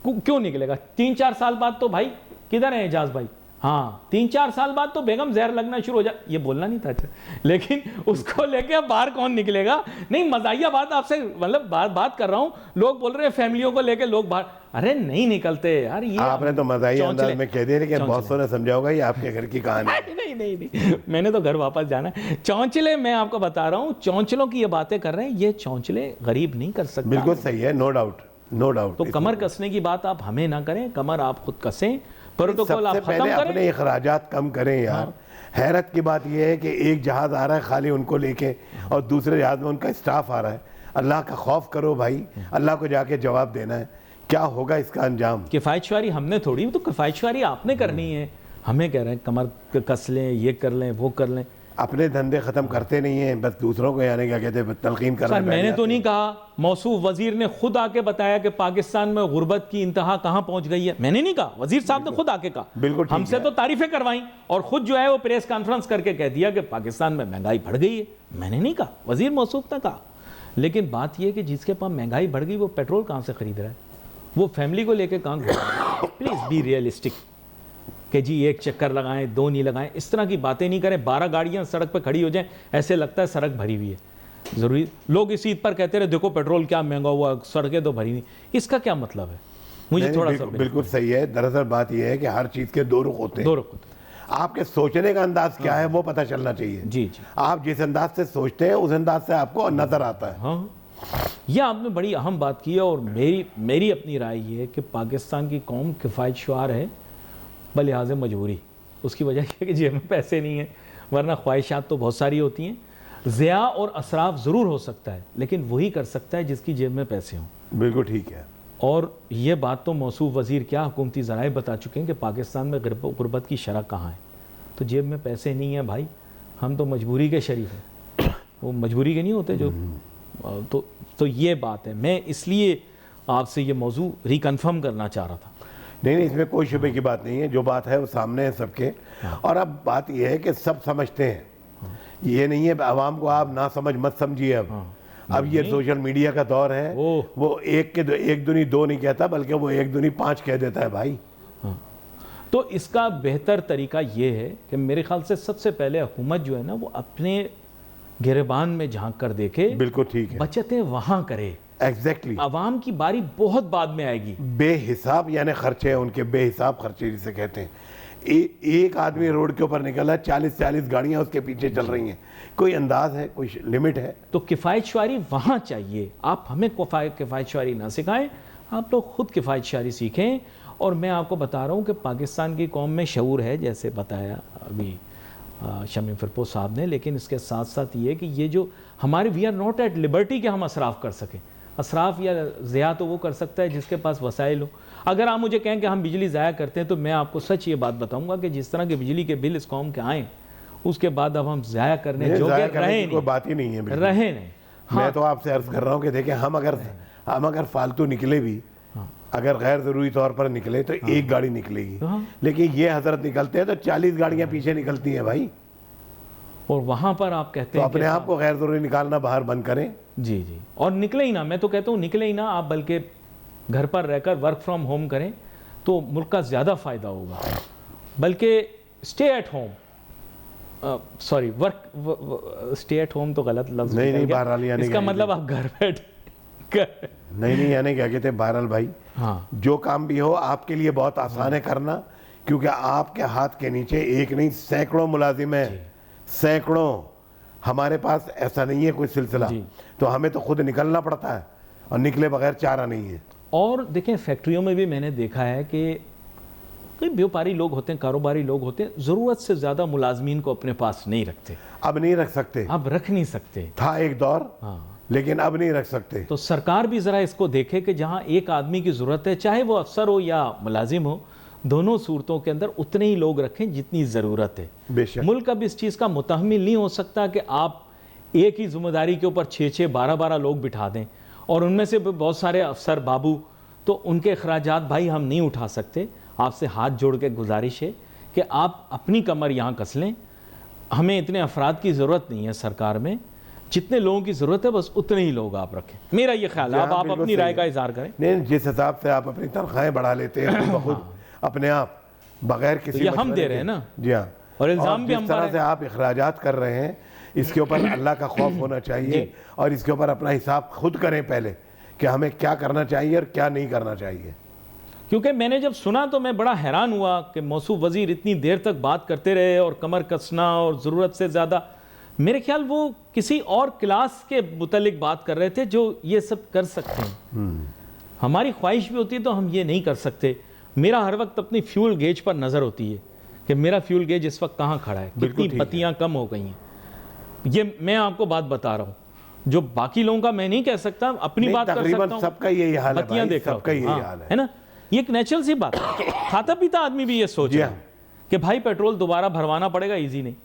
क्यों निकलेगा? 3-4 साल बाद तो भाई किधर है एजाज भाई? हाँ 3-4 साल बाद तो बेगम जहर लगना शुरू हो जाए, ये बोलना नहीं था अच्छा, लेकिन उसको लेके बाहर कौन निकलेगा? नहीं मजाहिया बात आपसे, मतलब बात कर रहा हूँ। लोग बोल रहे हैं फैमिलियों को लेके लोग बाहर, अरे नहीं निकलते यार। ये आपने तो मजाहिया अंदाज में कह दिया, लेकिन बहुत ने समझा होगा ये आपके घर की कहानी है। नहीं मैंने तो घर वापस जाना है। चौंचले मैं आपको बता रहा हूँ, चौंचलों की ये बातें कर रहे हैं, ये चौंचले गरीब नहीं कर सकते। बिल्कुल सही है, नो डाउट नो डाउट। तो कमर कसने की बात आप हमें ना करें, कमर आप खुद कसें, प्रोटोकॉल आप खत्म करें, अपने अखराजात कम करें यार। हाँ। हैरत की बात यह है कि एक जहाज आ रहा है खाली उनको लेके, और दूसरे जहाज में उनका स्टाफ आ रहा है। अल्लाह का खौफ करो भाई, अल्लाह को जाके जवाब देना है, क्या होगा इसका अंजाम। किफ़ायतशुआरी हमने थोड़ी, तो किफ़ायतशुआरी आपने करनी है। हमें कह रहे हैं कमर कस लें, ये कर लें, वो कर लें। अपने धंधे खत्म करते नहीं हैं, बस दूसरों को यानी क्या कहते हैं तलकीन करना। मैंने तो नहीं कहा, मौसूफ वजीर ने खुद आके बताया कि पाकिस्तान में गुर्बत की इंतहा कहां पहुंच गई है। मैंने नहीं कहा, वजीर साहब ने खुद आके कहा। बिल्कुल हमसे तो तारीफें करवाई, और खुद जो है वो प्रेस कॉन्फ्रेंस करके कह दिया कि पाकिस्तान में महंगाई बढ़ गई है। मैंने नहीं कहा, वजीर मौसूफ ने कहा। लेकिन बात यह कि जिसके पास महंगाई बढ़ गई वो पेट्रोल कहां से खरीद रहा है? वो फैमिली को लेकर कहां घूम रहा है? प्लीज बी रियलिस्टिक कि जी एक चक्कर लगाएं, 2 नहीं लगाएं, इस तरह की बातें नहीं करें। 12 गाड़ियां सड़क पर खड़ी हो जाएं, ऐसे लगता है सड़क भरी हुई है। जरूरी लोग इस ईद पर कहते रहे देखो पेट्रोल क्या महंगा हुआ, सड़कें तो भरी नहीं, इसका क्या मतलब है? मुझे थोड़ा सा बिल्कुल सही है। दरअसल बात यह है कि हर चीज के 2 रुख होते हैं। 2 रुख होते हैं। आपके सोचने का अंदाज क्या है वो पता चलना चाहिए। जी। आप जिस अंदाज से सोचते हैं उस अंदाज से आपको नजर आता है। हाँ, यह आपने बड़ी अहम बात की है, और मेरी अपनी राय ये है कि पाकिस्तान की कौम किफ़ायतशुआर है बलिहाज़ मजबूरी। उसकी वजह यह है कि जेब में पैसे नहीं है, वरना ख्वाहिशात तो बहुत सारी होती हैं। ज़िया और असराफ ज़रूर हो सकता है, लेकिन वही कर सकता है जिसकी जेब में पैसे हों। बिल्कुल ठीक है। और ये बात तो मौसूफ वज़ीर क्या हुकूमती ज़राए बता चुके हैं कि पाकिस्तान में गुर्बत की शरह कहाँ है। तो जेब में पैसे नहीं है भाई, हम तो मजबूरी के शरीफ हैं, वो मजबूरी के नहीं होते जो। तो ये बात है, मैं इसलिए आपसे ये मौजू रिकन्फर्म करना चाह रहा था। नहीं, इसमें कोई शुबे की बात नहीं है, जो बात है वो सामने है सबके। और अब बात यह है कि सब समझते हैं, ये नहीं है आवाम को आप ना समझ मत समझिए। अब ये सोशल मीडिया का दौर है, वो एक दुनी दो नहीं कहता, बल्कि वो एक दुनी पाँच कह देता है भाई। तो इसका बेहतर तरीका ये है कि मेरे ख्याल से सबसे पहले हुकूमत जो है ना, वो अपने गिरबान में झांक कर देखे। बिल्कुल ठीक है, बचतें वहां करे। एग्जैक्टली। आवाम की बारी बहुत बाद में आएगी। बेहिसाब यानी खर्चे हैं उनके, बेहिसाब खर्चे जिसे कहते हैं। एक आदमी रोड के ऊपर निकला, 40-40 गाड़ियां उसके पीछे चल रही हैं। कोई अंदाज है, कोई लिमिट है? तो किफ़ायत शारी वहाँ चाहिए। आप हमें किफ़ायत शारी ना सिखाएं, आप लोग खुद किफ़ायत शारी सीखें। और मैं आपको बता रहा हूँ कि पाकिस्तान की कौम में शऊर है, जैसे बताया अभी शमी फिरपोश साहब ने, लेकिन इसके साथ साथ ये कि ये जो हमारे we are not at liberty कि हम असराफ कर सकें। असराफ या ज़िया तो वो कर सकता है जिसके पास वसाइल हो। अगर आप मुझे कहें कि हम बिजली ज़ाया करते हैं, तो मैं आपको सच ये बात बताऊंगा कि जिस तरह के बिजली के बिल इस कौम के आए, उसके बाद अब हम ज़ाया करने जो रहे नहीं, कोई बात ही नहीं है, रहे नहीं। हाँ, मैं तो आपसे अर्ज कर रहा हूँ कि देखिए, हम अगर फालतू निकले भी, अगर गैर जरूरी तौर पर निकले तो एक गाड़ी निकलेगी, लेकिन ये हजरत निकलते हैं तो 40 गाड़ियां पीछे निकलती हैं भाई। और वहां पर आप कहते हैं अपने आप को गैर जरूरी निकालना बाहर बंद करें। जी जी, और निकले ही ना। मैं तो कहता हूँ निकले ही ना, आप बल्कि घर पर रहकर वर्क फ्रॉम होम करें तो मुल्क का ज़्यादा फ़ायदा होगा। बल्कि stay at home, sorry stay at home तो गलत लफ्ज़ नहीं, बहरहाल यानी इसका मतलब आप घर बैठ नहीं यानी क्या कहते हैं, बहरहाल भाई, हाँ, जो काम भी हो आपके लिए बहुत आसान है करना, क्योंकि आपके हाथ के नीचे एक नहीं सैकड़ों मुलाजिम है, सैकड़ों। हमारे पास ऐसा नहीं है कोई सिलसिला, तो हमें तो खुद निकलना पड़ता है, और निकले बगैर चारा नहीं है। और देखें, फैक्ट्रियों में भी मैंने देखा है कि कई व्यापारी लोग होते हैं, कारोबारी लोग होते हैं, ज़रूरत से ज़्यादा मुलाजमीन को अपने पास नहीं रखते। अब नहीं रख सकते, अब रख नहीं सकते। था एक दौर, हाँ, लेकिन अब नहीं रख सकते। तो सरकार भी ज़रा इसको देखे कि जहाँ एक आदमी की ज़रूरत है, चाहे वो अफसर हो या मुलाजिम हो, दोनों सूरतों के अंदर उतने ही लोग रखें जितनी ज़रूरत है। बेशक मुल्क अब इस चीज़ का मुतहम्मिल नहीं हो सकता कि आप एक ही जिम्मेदारी के ऊपर 6-6, 12-12 लोग बिठा दें, और उनमें से बहुत सारे अफसर बाबू, तो उनके अखराजात भाई हम नहीं उठा सकते। आपसे हाथ जोड़ के गुजारिश है कि आप अपनी कमर यहाँ कस लें। हमें इतने अफराद की ज़रूरत नहीं है सरकार में, जितने लोगों की ज़रूरत है बस उतने ही लोग आप रखें। मेरा ये ख्याल है, आप अपनी राय का इज़हार करें। नहीं, जिस हिसाब से आप अपनी तनख्वाहें बढ़ा लेते हैं खुद अपने आप, बगैर किसी तो हम दे रहे हैं ना। जी हाँ, और इल्ज़ाम भी हम पर तरह से आप इखराजात कर रहे हैं, इसके ऊपर अल्लाह का खौफ होना चाहिए, और इसके ऊपर अपना हिसाब खुद करें पहले कि हमें क्या करना चाहिए और क्या नहीं करना चाहिए। क्योंकि मैंने जब सुना तो मैं बड़ा हैरान हुआ कि मौसूफ वज़ीर इतनी देर तक बात करते रहे, और कमर कसना और ज़रूरत से ज़्यादा, मेरे ख्याल वो किसी और क्लास के मुतल्लिक बात कर रहे थे जो ये सब कर सकते हैं। हमारी ख्वाहिश भी होती है तो हम ये नहीं कर सकते। मेरा हर वक्त अपनी फ्यूल गेज पर नज़र होती है कि मेरा फ्यूल गेज इस वक्त कहाँ खड़ा है, कितनी बत्तियाँ कम हो गई हैं। ये मैं आपको बात बता रहा हूँ, जो बाकी लोगों का मैं नहीं कह सकता, अपनी बात कर सकता हूँ। सबका यही हाल है, बत्तियाँ देख सबका यही हाल है ना। ये एक नेचुरल सी बात है। खाता पीता आदमी भी ये सोच रहा है कि भाई पेट्रोल दोबारा भरवाना पड़ेगा, इजी नहीं।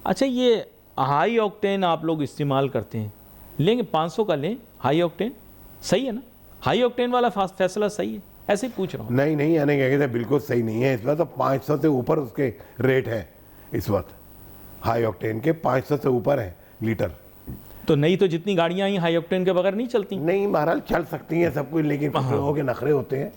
अच्छा, ये हाई ऑक्टेन आप लोग इस्तेमाल करते हैं, लेंगे 500 का लें हाई ऑक्टेन, सही है ना? हाई ऑक्टेन वाला फैसला सही है, ऐसे ही पूछ रहा हूँ। नहीं यानी क्या कहते हैं, बिल्कुल सही नहीं है। इस वक्त तो 500 से ऊपर उसके रेट है, इस वक्त हाई ऑक्टेन के 500 से ऊपर है लीटर। तो नहीं तो जितनी गाड़ियां आई हाई ऑक्टेन के बगैर नहीं चलती। नहीं, बहरहाल चल सकती हैं सब कुछ, लेकिन कुछ लोगों के नखरे होते हैं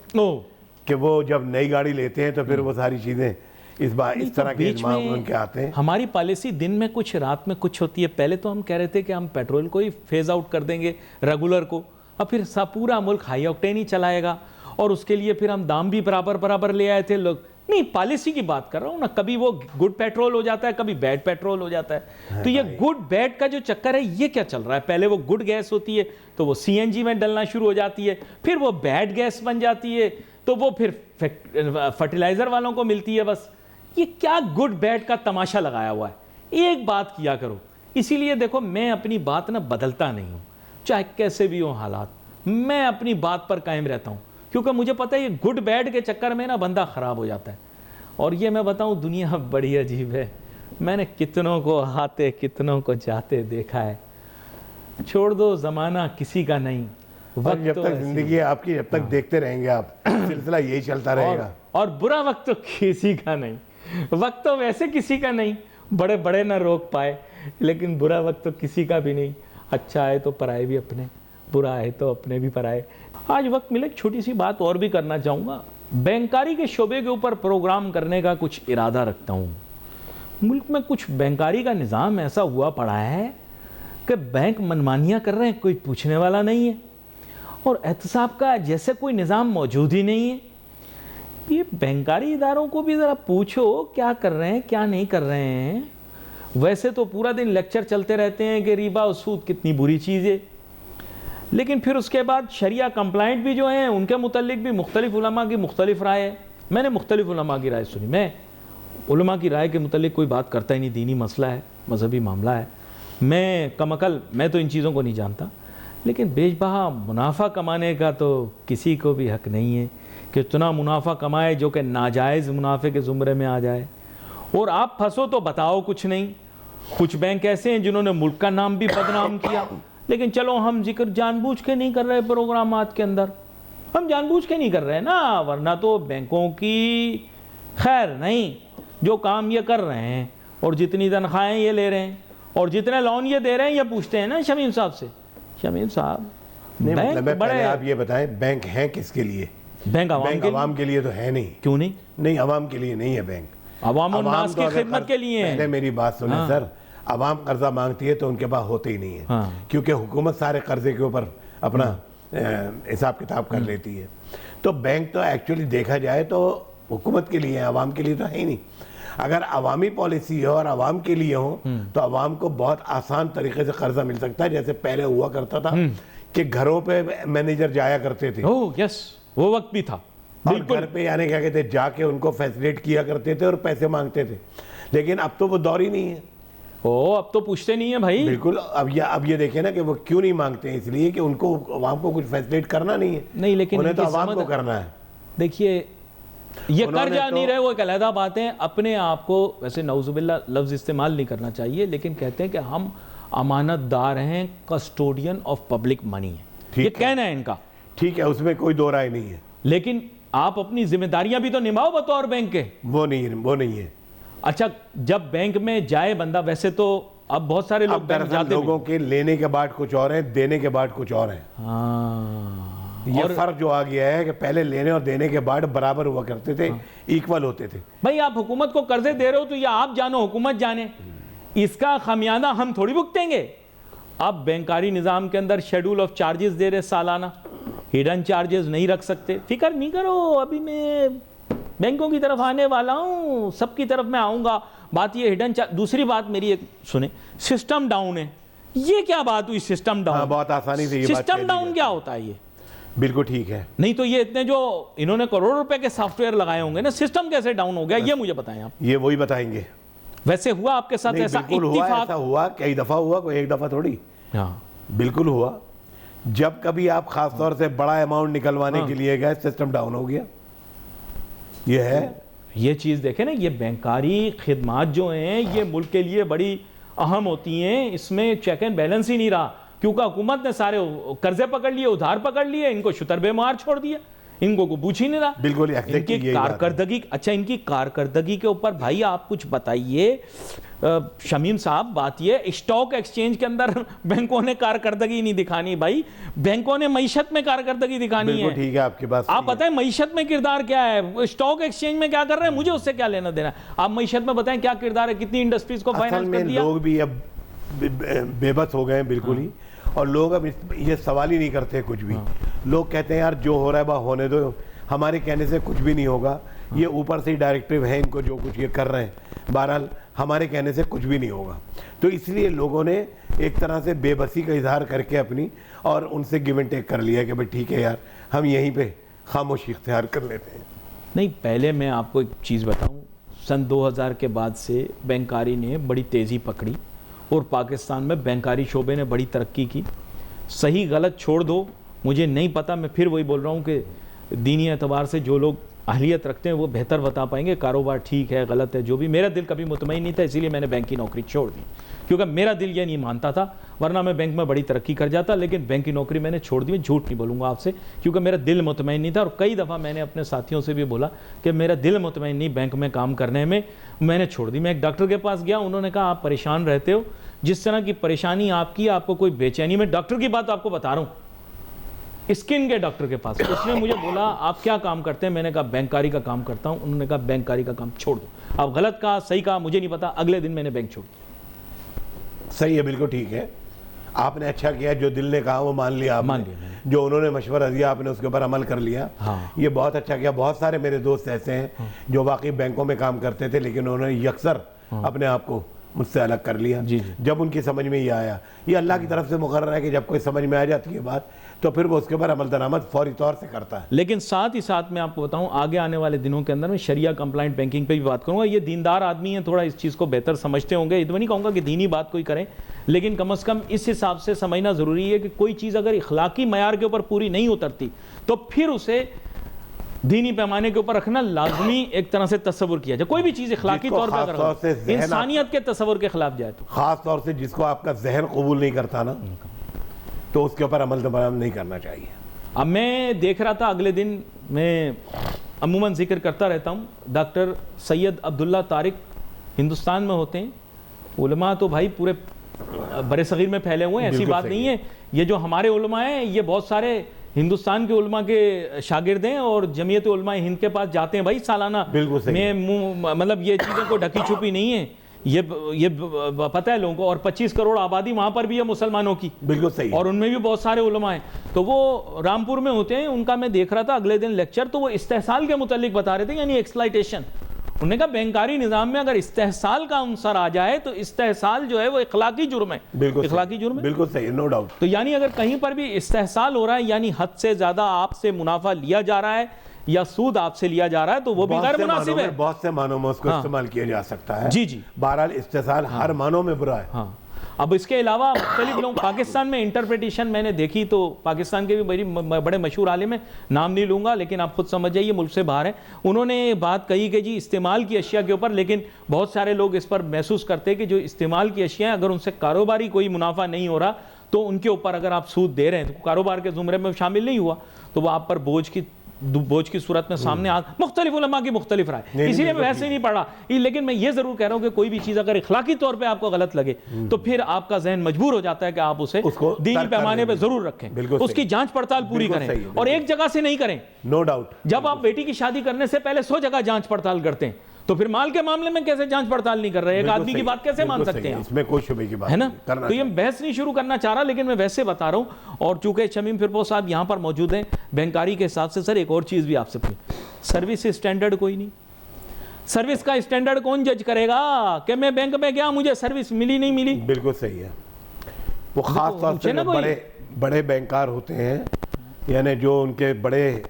कि वो जब नई गाड़ी लेते हैं तो फिर वो सारी चीज़ें इस तरह के इल्ज़ाम उनके आते हैं। हमारी पॉलिसी दिन में कुछ, रात में कुछ होती है। पहले तो हम कह रहे थे कि हम पेट्रोल को ही फेज आउट कर देंगे, रेगुलर को, और फिर पूरा मुल्क हाई ऑक्टेन ही चलाएगा, और उसके लिए फिर हम दाम भी बराबर ले आए थे लोग। नहीं, पॉलिसी की बात कर रहा हूँ ना। कभी वो गुड पेट्रोल हो जाता है, कभी बैड पेट्रोल हो जाता है। तो ये गुड बैड का जो चक्कर है, ये क्या चल रहा है? पहले वो गुड गैस होती है तो वो सीएनजी में डलना शुरू हो जाती है, फिर वो बैड गैस बन जाती है तो वो फिर फर्टिलाइजर वालों को मिलती है। बस ये क्या गुड बैड का तमाशा लगाया हुआ है। एक बात किया करो, इसीलिए देखो मैं अपनी बात ना बदलता नहीं हूँ, चाहे कैसे भी हो हालात, मैं अपनी बात पर कायम रहता हूँ, क्योंकि मुझे पता है ये गुड बैड के चक्कर में ना बंदा ख़राब हो जाता है। और ये मैं बताऊँ, दुनिया बड़ी अजीब है, मैंने कितनों को आते कितनों को जाते देखा है। छोड़ दो, ज़माना किसी का नहीं, वक्त जब तक जिंदगी है आपकी, जब तक देखते रहेंगे आप, सिलसिला यही चलता रहेगा। और बुरा वक्त तो किसी का नहीं, वक्त तो वैसे किसी का नहीं, बड़े बड़े ना रोक पाए, लेकिन बुरा वक्त तो किसी का भी नहीं। अच्छा आए तो पराए भी अपने, बुरा आए तो अपने भी पराए। आज वक्त मिले, छोटी सी बात और भी करना चाहूँगा। बैंकारी के शोबे के ऊपर प्रोग्राम करने का कुछ इरादा रखता हूँ। मुल्क में कुछ बैंकारी का निज़ाम ऐसा हुआ पड़ा है कि बैंक मनमानियाँ कर रहे हैं, कोई पूछने वाला नहीं है, और एहतसाब का जैसे कोई निज़ाम मौजूद ही नहीं है। ये बैंकारी इदारों को भी ज़रा पूछो क्या कर रहे हैं, क्या नहीं कर रहे हैं। वैसे तो पूरा दिन लेक्चर चलते रहते हैं कि रिबा और सूद कितनी बुरी चीज़ है, लेकिन फिर उसके बाद शरिया कंप्लाइंट भी जो हैं उनके मुतल्लिक भी मुख्तलिफ उलमा की मुख्तलिफ राय है। मैंने मुख्तलिफ उलमा की राय सुनी, मैं उलमा की राय के मुतल्लिक कोई बात करता ही नहीं, दीनी मसला है, मजहबी मामला है, मैं कमअकल, मैं तो इन चीज़ों को नहीं जानता। लेकिन बेजबहा मुनाफा कमाने का तो किसी को भी हक नहीं है कि इतना मुनाफा कमाए जो कि नाजायज़ मुनाफे के ज़ुमरे में आ जाए। और आप फंसो तो बताओ कुछ नहीं। कुछ बैंक ऐसे हैं जिन्होंने मुल्क का नाम भी बदनाम किया, लेकिन चलो हम जिक्र जानबूझ के नहीं कर रहे प्रोग्रामात के अंदर, हम जानबूझ के नहीं कर रहे ना, वरना तो बैंकों की खैर नहीं, जो काम ये कर रहे हैं और जितनी तनख्वाहें ये ले रहे हैं और जितने लोन ये दे रहे हैं, ये पूछते हैं ना शमीम साहब से, शमीम साहब बैंक बड़े, आप ये बताएं बैंक है किसके लिए? बैंक आवाम के लिए तो है नहीं। क्यों नहीं? नहीं, आवाम के लिए नहीं है बैंक, अवाम और नास की खिदमत के लिए है। पहले मेरी बात सुने सर, आवाम कर्जा मांगती है तो उनके पास होते ही नहीं है, क्योंकि हुकूमत सारे कर्जे के ऊपर अपना हिसाब किताब कर लेती है। तो बैंक तो एक्चुअली देखा जाए तो हुकूमत के लिए है, आवाम के लिए तो है ही नहीं। अगर अवामी पॉलिसी है और आवाम के लिए हो तो आवाम को बहुत आसान तरीके से कर्जा मिल सकता है। जैसे पहले हुआ करता था कि घरों पे मैनेजर जाया करते थे। ओह यस, वो वक्त भी था, और घर पे यानी क्या कहते जाके उनको फैसिलिटेट किया करते थे और पैसे मांगते थे। लेकिन अब तो वो दौर ही नहीं है। ओ, अब तो पूछते नहीं है भाई। बिल्कुल, अब ये देखे ना कि वो क्यों नहीं मांगते हैं, इसलिए कि उनको आवाम को कुछ फैसिलिटेट करना नहीं है। नहीं, लेकिन उन्हें तो आवाम को करना है। देखिए, ये कर जा नहीं रहे, वो एक अलहदा बात है। अपने आप को वैसे नौजुबिल्ला लफ्ज़ इस्तेमाल नहीं करना चाहिए, लेकिन कहते हैं कि हम अमानतदार हैं, कस्टोडियन ऑफ पब्लिक मनी है, ये कहना है इनका। ठीक है, उसमें कोई दो राय नहीं है, लेकिन आप अपनी जिम्मेदारियां भी तो निभाओ बतौर बैंक के। वो नहीं है। अच्छा, जब बैंक में जाए बंदा, वैसे तो अब बहुत सारे लोग बैंक जाते, लोगों के लेने के बाद कुछ और है, देने के बाद कुछ और है। ये फर्क जो आ गया है कि पहले लेने और देने के बाद बराबर हुआ करते थे, इक्वल होते थे। भाई आप हुकूमत को कर्जे दे रहे हो तो या आप जानो हुकूमत जाने, इसका खामियाजा हम थोड़ी भुगतेंगे। आप बैंकारी निज़ाम के अंदर शेड्यूल ऑफ चार्जेस दे रहे सालाना, हिडन चार्जेस नहीं रख सकते। फिक्र नहीं करो, अभी मैं बैंकों की तरफ आने वाला हूँ, सबकी तरफ मैं आऊँगा। बात ये हिडन दूसरी बात मेरी एक सुने, सिस्टम डाउन है। ये क्या बात हुई सिस्टम डाउन? बहुत आसानी से सिस्टम डाउन क्या होता है? ये बिल्कुल ठीक है। नहीं तो ये इतने जो इन्होंने करोड़ों रुपए के सॉफ्टवेयर लगाए होंगे ना, सिस्टम कैसे डाउन हो गया, ये मुझे बताएं आप। ये वही बताएंगे। वैसे हुआ आपके साथ ऐसा? ऐसा हुआ, कई दफा हुआ, कोई एक दफा थोड़ी। हाँ, बिल्कुल हुआ। जब कभी आप खास तौर से बड़ा अमाउंट निकलवाने के लिए गए, सिस्टम डाउन हो गया। ये है, ये चीज़ देखें ना, ये बैंकारी खिदमात जो हैं ये मुल्क के लिए बड़ी अहम होती हैं। इसमें चेक एंड बैलेंस ही नहीं रहा, क्योंकि हुकूमत ने सारे कर्जे पकड़ लिए, उधार पकड़ लिए, इनको शुतर बेमार छोड़ दिया, इनको को पूछ ही नहीं रहा। बिल्कुल इनकी कारकर्दगी, अच्छा इनकी कारकर्दगी के ऊपर भाई आप कुछ बताइए शमीम साहब। बात ये, स्टॉक एक्सचेंज के अंदर बैंकों ने कारकर्दगी नहीं दिखानी भाई, बैंकों ने मईशत में कारकर्दगी दिखानी है। ठीक है, आपकी बात। आप बताएं मईशत में किरदार क्या है, स्टॉक एक्सचेंज में क्या कर रहे हैं, मुझे उससे क्या लेना देना। आप मईशत में बताएं क्या किरदार है, कितनी इंडस्ट्रीज को फाइनेंस कर दिया। लोग भी अब बेबस हो गए हैं बिल्कुल ही, और लोग अब ये सवाल ही नहीं करते कुछ भी। लोग कहते हैं यार जो हो रहा है वह होने दो, हमारे कहने से कुछ भी नहीं होगा, ये ऊपर से ही डायरेक्टिव है इनको, जो कुछ ये कर रहे हैं, बहरहाल हमारे कहने से कुछ भी नहीं होगा। तो इसलिए लोगों ने एक तरह से बेबसी का इजहार करके अपनी, और उनसे गिव एंड टेक कर लिया कि भाई ठीक है यार, हम यहीं पे खामोशी इख्तियार कर लेते हैं। नहीं, पहले मैं आपको एक चीज़ बताऊं, सन 2000 के बाद से बैंकारी ने बड़ी तेज़ी पकड़ी और पाकिस्तान में बैंकारी शोबे ने बड़ी तरक्की की। सही गलत छोड़ दो, मुझे नहीं पता, मैं फिर वही बोल रहा हूँ कि दीनी एतबार से जो लोग अहलियत रखते हैं वो बेहतर बता पाएंगे कारोबार ठीक है गलत है जो भी। मेरा दिल कभी मुतमईन नहीं था, इसीलिए मैंने बैंक की नौकरी छोड़ दी, क्योंकि मेरा दिल ये नहीं मानता था, वरना मैं बैंक में बड़ी तरक्की कर जाता। लेकिन बैंक की नौकरी मैंने छोड़ दी, मैं झूठ नहीं बोलूँगा आपसे, क्योंकि मेरा दिल मुतमईन नहीं था। और कई दफ़ा मैंने अपने साथियों से भी बोला कि मेरा दिल मुतमईन नहीं बैंक में काम करने में, मैंने छोड़ दी। मैं एक डॉक्टर के पास गया, उन्होंने कहा आप परेशान रहते हो, जिस तरह की परेशानी आपकी, आपको कोई बेचैनी, में डॉक्टर की बात आपको बता रहा हूँ, स्किन के डॉक्टर के पास। उसने मुझे बोला आप क्या काम करते हैं, मैंने कहा बैंकारी का काम करता हूं। उन्होंने कहा बैंकारी का काम छोड़ दो। आप गलत कहा सही कहा मुझे नहीं पता, अगले दिन मैंने बैंक छोड़ दिया। सही है, बिल्कुल ठीक है, आपने अच्छा किया, जो दिल ने कहा वो मान लिया आपने, मान लिया मैंने। जो उन्होंने मशवरा दिया आपने उसके ऊपर अमल कर लिया। हाँ। ये बहुत अच्छा किया। बहुत सारे मेरे दोस्त ऐसे हैं जो वाकई बैंकों में काम करते थे, लेकिन उन्होंने यकसर अपने आप को मुझसे अलग कर लिया। जी जी। जब उनकी समझ में ये आया, ये अल्लाह की तरफ से मुकर्रर है कि जब कोई समझ में आ जाती है बात तो फिर वो उसके ऊपर अमल दरामद फौरी तौर से करता है। लेकिन साथ ही साथ मैं आपको बताऊं, आगे आने वाले दिनों के अंदर मैं शरिया कंप्लाइंट बैंकिंग पे भी बात करूंगा। ये दीनदार आदमी है, थोड़ा इस चीज़ को बेहतर समझते होंगे। ये तो नहीं कहूँगा कि दीनी बात कोई करे, लेकिन कम से कम इस हिसाब से समझना ज़रूरी है कि कोई चीज़ अगर इखलाकी मयार के ऊपर पूरी नहीं उतरती तो फिर उसे दीनी पैमाने के ऊपर रखना लाजमी एक तरह से तस्वुर किया जाए। कोई भी चीज़ इखलाकी तौर पर अगर इंसानियत के तस्वुर के खिलाफ जाए तो, खास तौर से जिसको आपका जहन कबूल नहीं करता ना, तो उसके ऊपर अमल दरामद नहीं करना चाहिए। अब मैं देख रहा था अगले दिन, मैं अमूमन जिक्र करता रहता हूँ, डॉक्टर सैयद अब्दुल्ला तारिक हिंदुस्तान में होते हैं। उलमा तो भाई पूरे बड़े सगीर में फैले हुए हैं, ऐसी बात नहीं है। ये जो हमारे उलमा हैं ये बहुत सारे हिंदुस्तान के उलमा के शागिर्द हैं और जमीयत उलमा हिंद के पास जाते हैं भाई सालाना। मैं मतलब ये चीज़ें को ढकी छुपी नहीं है, ये पता है लोगों को। और 25 करोड़ आबादी वहाँ पर भी है मुसलमानों की, बिल्कुल सही, और उनमें भी बहुत सारे उलमा हैं। तो वो रामपुर में होते हैं, उनका मैं देख रहा था अगले दिन लेक्चर, तो वो इस्तेहसाल के मुतालिक बता रहे थे, यानी एक्सप्लॉयटेशन। उन्होंने कहा बैंकारी निज़ाम में अगर इस्तेहसाल का अंसर आ जाए तो इस्तेहसाल जो है वो इखलाकी जुर्म है। बिल्कुल इखलाकी जुर्म है, बिल्कुल सही, नो डाउट। तो यानी अगर कहीं पर भी इस्तेहसाल हो रहा है, यानी हद से ज़्यादा आपसे मुनाफा लिया जा रहा है या सूद आपसे लिया जा रहा है, तो वो भी गैर मुनासिब है। बहुत से मानों में उसको इस्तेमाल किया जा सकता है। जी जी, बहरहाल इस्तेहसाल हर मानों में बुरा है। हाँ। अब इसके अलावा मुख्तलिफ लोग पाकिस्तान में इंटरप्रिटेशन मैंने देखी, तो पाकिस्तान के भी बड़े मशहूर आलिम हैं, नाम नहीं लूँगा, लेकिन आप खुद समझ जाइए, मुल्क से बाहर है। उन्होंने बात कही कि जी इस्तेमाल की अशिया के ऊपर, लेकिन बहुत सारे लोग इस पर महसूस करते हैं कि जो इस्तेमाल की अशिया अगर उनसे कारोबारी कोई मुनाफा नहीं हो रहा तो उनके ऊपर अगर आप सूद दे रहे हैं तो कारोबार के ज़ुमरे में शामिल नहीं हुआ, तो वो आप पर बोझ की सूरत में सामने आ। मुख्तलिफ उलमा की मुख्तलिफ राय, इसीलिए मैं वैसे ही नहीं पढ़ा। लेकिन मैं ये जरूर कह रहा हूँ कि कोई भी चीज़ अगर इखलाकी तौर पे आपको गलत लगे तो फिर आपका जहन मजबूर हो जाता है कि आप उसे दीनी पैमाने पे जरूर रखें, उसकी जांच पड़ताल पूरी करें, और एक जगह से नहीं करें। नो डाउट, जब आप बेटी की शादी करने से पहले 100 जगह जांच पड़ताल करते हैं, तो फिर माल के मामले में कैसे जांच पड़ताल नहीं कर रहे? एक आदमी की बात कैसे मान सकते हैं? इसमें कोई शुबे की बात है ना। तो ये बहस नहीं शुरू करना चाह रहा, लेकिन मैं वैसे बता रहा हूँ। और चूंकि शमीम फिरपोश साहब यहाँ पर मौजूद हैं बैंकारी के हिसाब से, सर एक और चीज़ भी आपसे पूछ, सर्विस स्टैंडर्ड कोई नहीं, सर्विस का स्टैंडर्ड कौन जज करेगा कि मैं बैंक में गया मुझे सर्विस मिली नहीं मिली? बिल्कुल सही है। वो खास तौर से बड़े बैंकार होते हैं, यानी जो उनके बड़े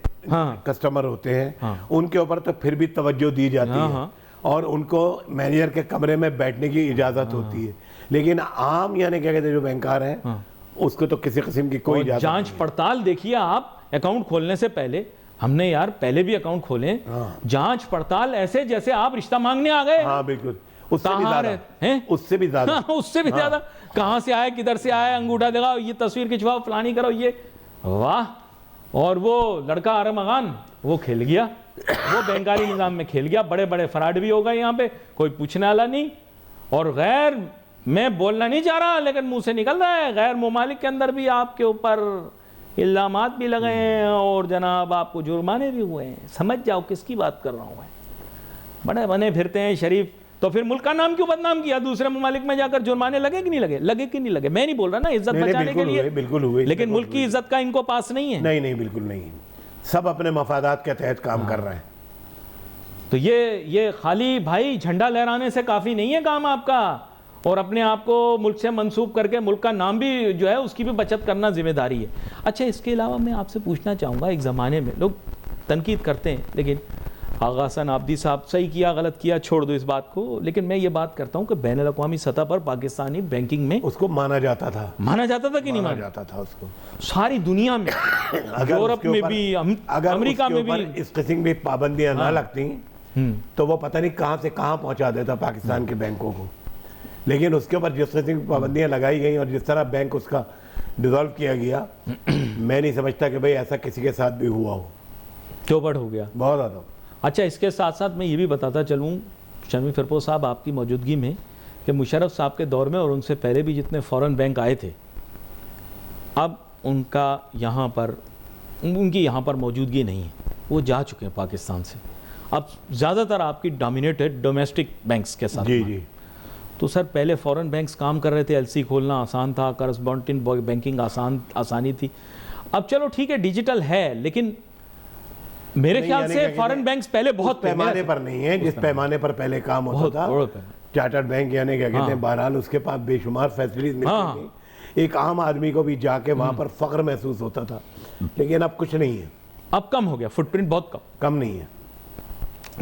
कस्टमर होते हैं, उनके ऊपर तो फिर भी तवज्जो दी जाती है और उनको मैनेजर के कमरे में बैठने की इजाज़त होती है। लेकिन आम यानी क्या कहते हैं जो बैंकार हैं उसको तो किसी किस्म की कोई इजाज़त जांच पड़ताल देखिए आप अकाउंट खोलने से पहले, हमने यार पहले भी अकाउंट खोले, जांच पड़ताल ऐसे जैसे आप रिश्ता मांगने आ गए। हाँ बिल्कुल, उससे भी ज्यादा उससे भी ज्यादा। कहाँ से आए, किधर से आए, अंगूठा दिखाओ, ये तस्वीर खिंचवाओ, फलानी करो, ये वाह। और वो लड़का आरमगान वो खेल गया, वो बैंकारी निज़ाम में खेल गया, बड़े बड़े फ्रॉड भी हो गए यहाँ पे, कोई पूछने वाला नहीं। और गैर, मैं बोलना नहीं चाह रहा लेकिन मुंह से निकल रहा है, गैर ममालिक के अंदर भी आपके ऊपर इल्ज़ामात भी लगे हैं और जनाब आपको जुर्माने भी हुए हैं। समझ जाओ किसकी बात कर रहा हूँ मैं। बड़े बने फिरते हैं शरीफ, तो फिर मुल्क का नाम क्यों बदनाम किया? दूसरे ममालिक में जाकर जुर्माने लगे कि नहीं लगे? लगे कि नहीं लगे? मैं नहीं बोल रहा ना, इज्जत बचाने के लिए बिल्कुल हुए, लेकिन मुल्क की इज्जत का इनको पास नहीं है। नहीं बिल्कुल नहीं, सब अपने मफादात के तहत काम कर रहे हैं। तो ये खाली भाई झंडा लहराने से काफ़ी नहीं है काम आपका, और अपने आप को मुल्क से मंसूब करके मुल्क का नाम भी जो है उसकी भी बचत करना जिम्मेदारी है। अच्छा, इसके अलावा मैं आपसे पूछना चाहूँगा, एक ज़माने में लोग तनकीद करते हैं, लेकिन आगा हसन आबदी साहब सही किया गलत किया छोड़ दो इस बात को, लेकिन मैं ये बात करता हूँ कि बैनुल अक़वामी सतह पर पाकिस्तानी बैंकिंग में उसको माना जाता था कि नहीं माना जाता था उसको सारी दुनिया में, यूरोप में भी, अमेरिका में भी इस किस्म की पाबंदियां ना लगती तो वो पता नहीं कहां से कहां पहुंचा देता पाकिस्तान के बैंकों को। लेकिन उसके ऊपर जिस किस्म की पाबंदियां लगाई गई और जिस तरह बैंक उसका डिसॉल्व किया गया, मैं नहीं समझता कि भाई ऐसा किसी के साथ भी हुआ हो। चौपट हो गया बहुत ज़्यादा। अच्छा, इसके साथ साथ मैं ये भी बताता चलूँ शमी फिरपोश साहब आपकी मौजूदगी में कि मुशर्रफ साहब के दौर में और उनसे पहले भी जितने फॉरेन बैंक आए थे, अब उनका यहाँ पर उनकी यहाँ पर मौजूदगी नहीं है, वो जा चुके हैं पाकिस्तान से। अब ज़्यादातर आपकी डोमिनेटेड डोमेस्टिक बैंक्स के साथ। जी जी। तो सर पहले फॉरेन बैंक्स काम कर रहे थे, एलसी खोलना आसान था, करस्पॉन्डेंट बैंकिंग आसानी थी। अब चलो ठीक है डिजिटल है, लेकिन मेरे ख्याल से फॉरेन बैंक्स पहले बहुत पैमाने पर नहीं है जिस पैमाने पर पहले काम होता था। चार्टर्ड बैंक यानी क्या कहते हैं, बहरहाल उसके पास बेशुमार फैसिलिटीज मिलती थी, एक आम आदमी को भी जाके वहां पर फख्र महसूस होता था। लेकिन अब कुछ नहीं है, अब कम हो गया, फुटप्रिंट बहुत कम नहीं है।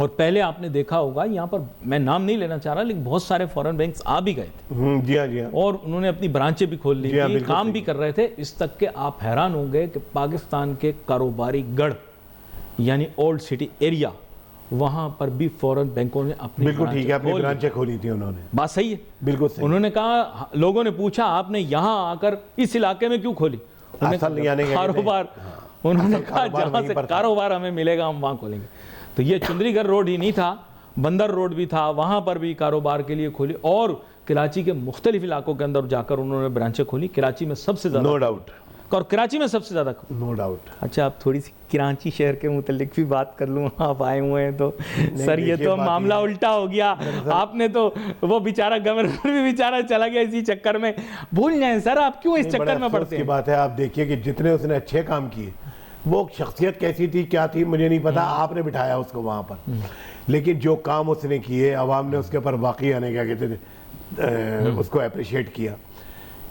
और पहले आपने देखा होगा यहाँ पर, मैं नाम नहीं लेना चाह रहा, लेकिन बहुत सारे फॉरेन बैंक्स आ भी गए थे। जी हाँ जी हाँ। और उन्होंने अपनी ब्रांचें भी खोल ली थी, काम भी कर रहे थे। इस तक के आप हैरान होंगे कि पाकिस्तान के कारोबारी गढ़ यानी ओल्ड सिटी एरिया, वहां पर भी फॉरेन बैंकों ने अपनी बिल्कुल ठीक है अपनी ब्रांचें खोली थी उन्होंने। बात सही है, बिल्कुल सही। उन्होंने कहा, लोगों ने पूछा आपने यहाँ आकर इस इलाके में क्यों खोली, कारोबार, उन्होंने कहा जहाँ से कारोबार हमें मिलेगा हम वहाँ खोलेंगे। तो ये चुंदरीगढ़ रोड ही नहीं था, बंदर रोड भी था, वहाँ पर भी कारोबार के लिए खोली। और कराची के मुख्तलिफ इलाकों के अंदर जाकर उन्होंने ब्रांचें खोली। कराची में सबसे ज़्यादा, नो डाउट, और कराची में सबसे ज़्यादा, नो डाउट। अच्छा, आप थोड़ी सी कराची शहर के मुतल्लिक भी बात कर लूँ, आप आए हुए हैं तो सर ये तो मामला उल्टा हो गया। आपने तो वो बेचारा गवर्नर भी बेचारा चला गया इसी चक्कर में। भूल जाएं सर, आप क्यों इस चक्कर में पड़ते हैं। बात है, आप देखिए कि जितने उसने अच्छे काम किए, वो शख्सियत कैसी थी क्या थी मुझे नहीं पता, आपने बिठाया उसको वहाँ पर, लेकिन जो काम उसने किए अवाम ने उसके ऊपर वाकई आने क्या कहते थे उसको अप्रिशिएट किया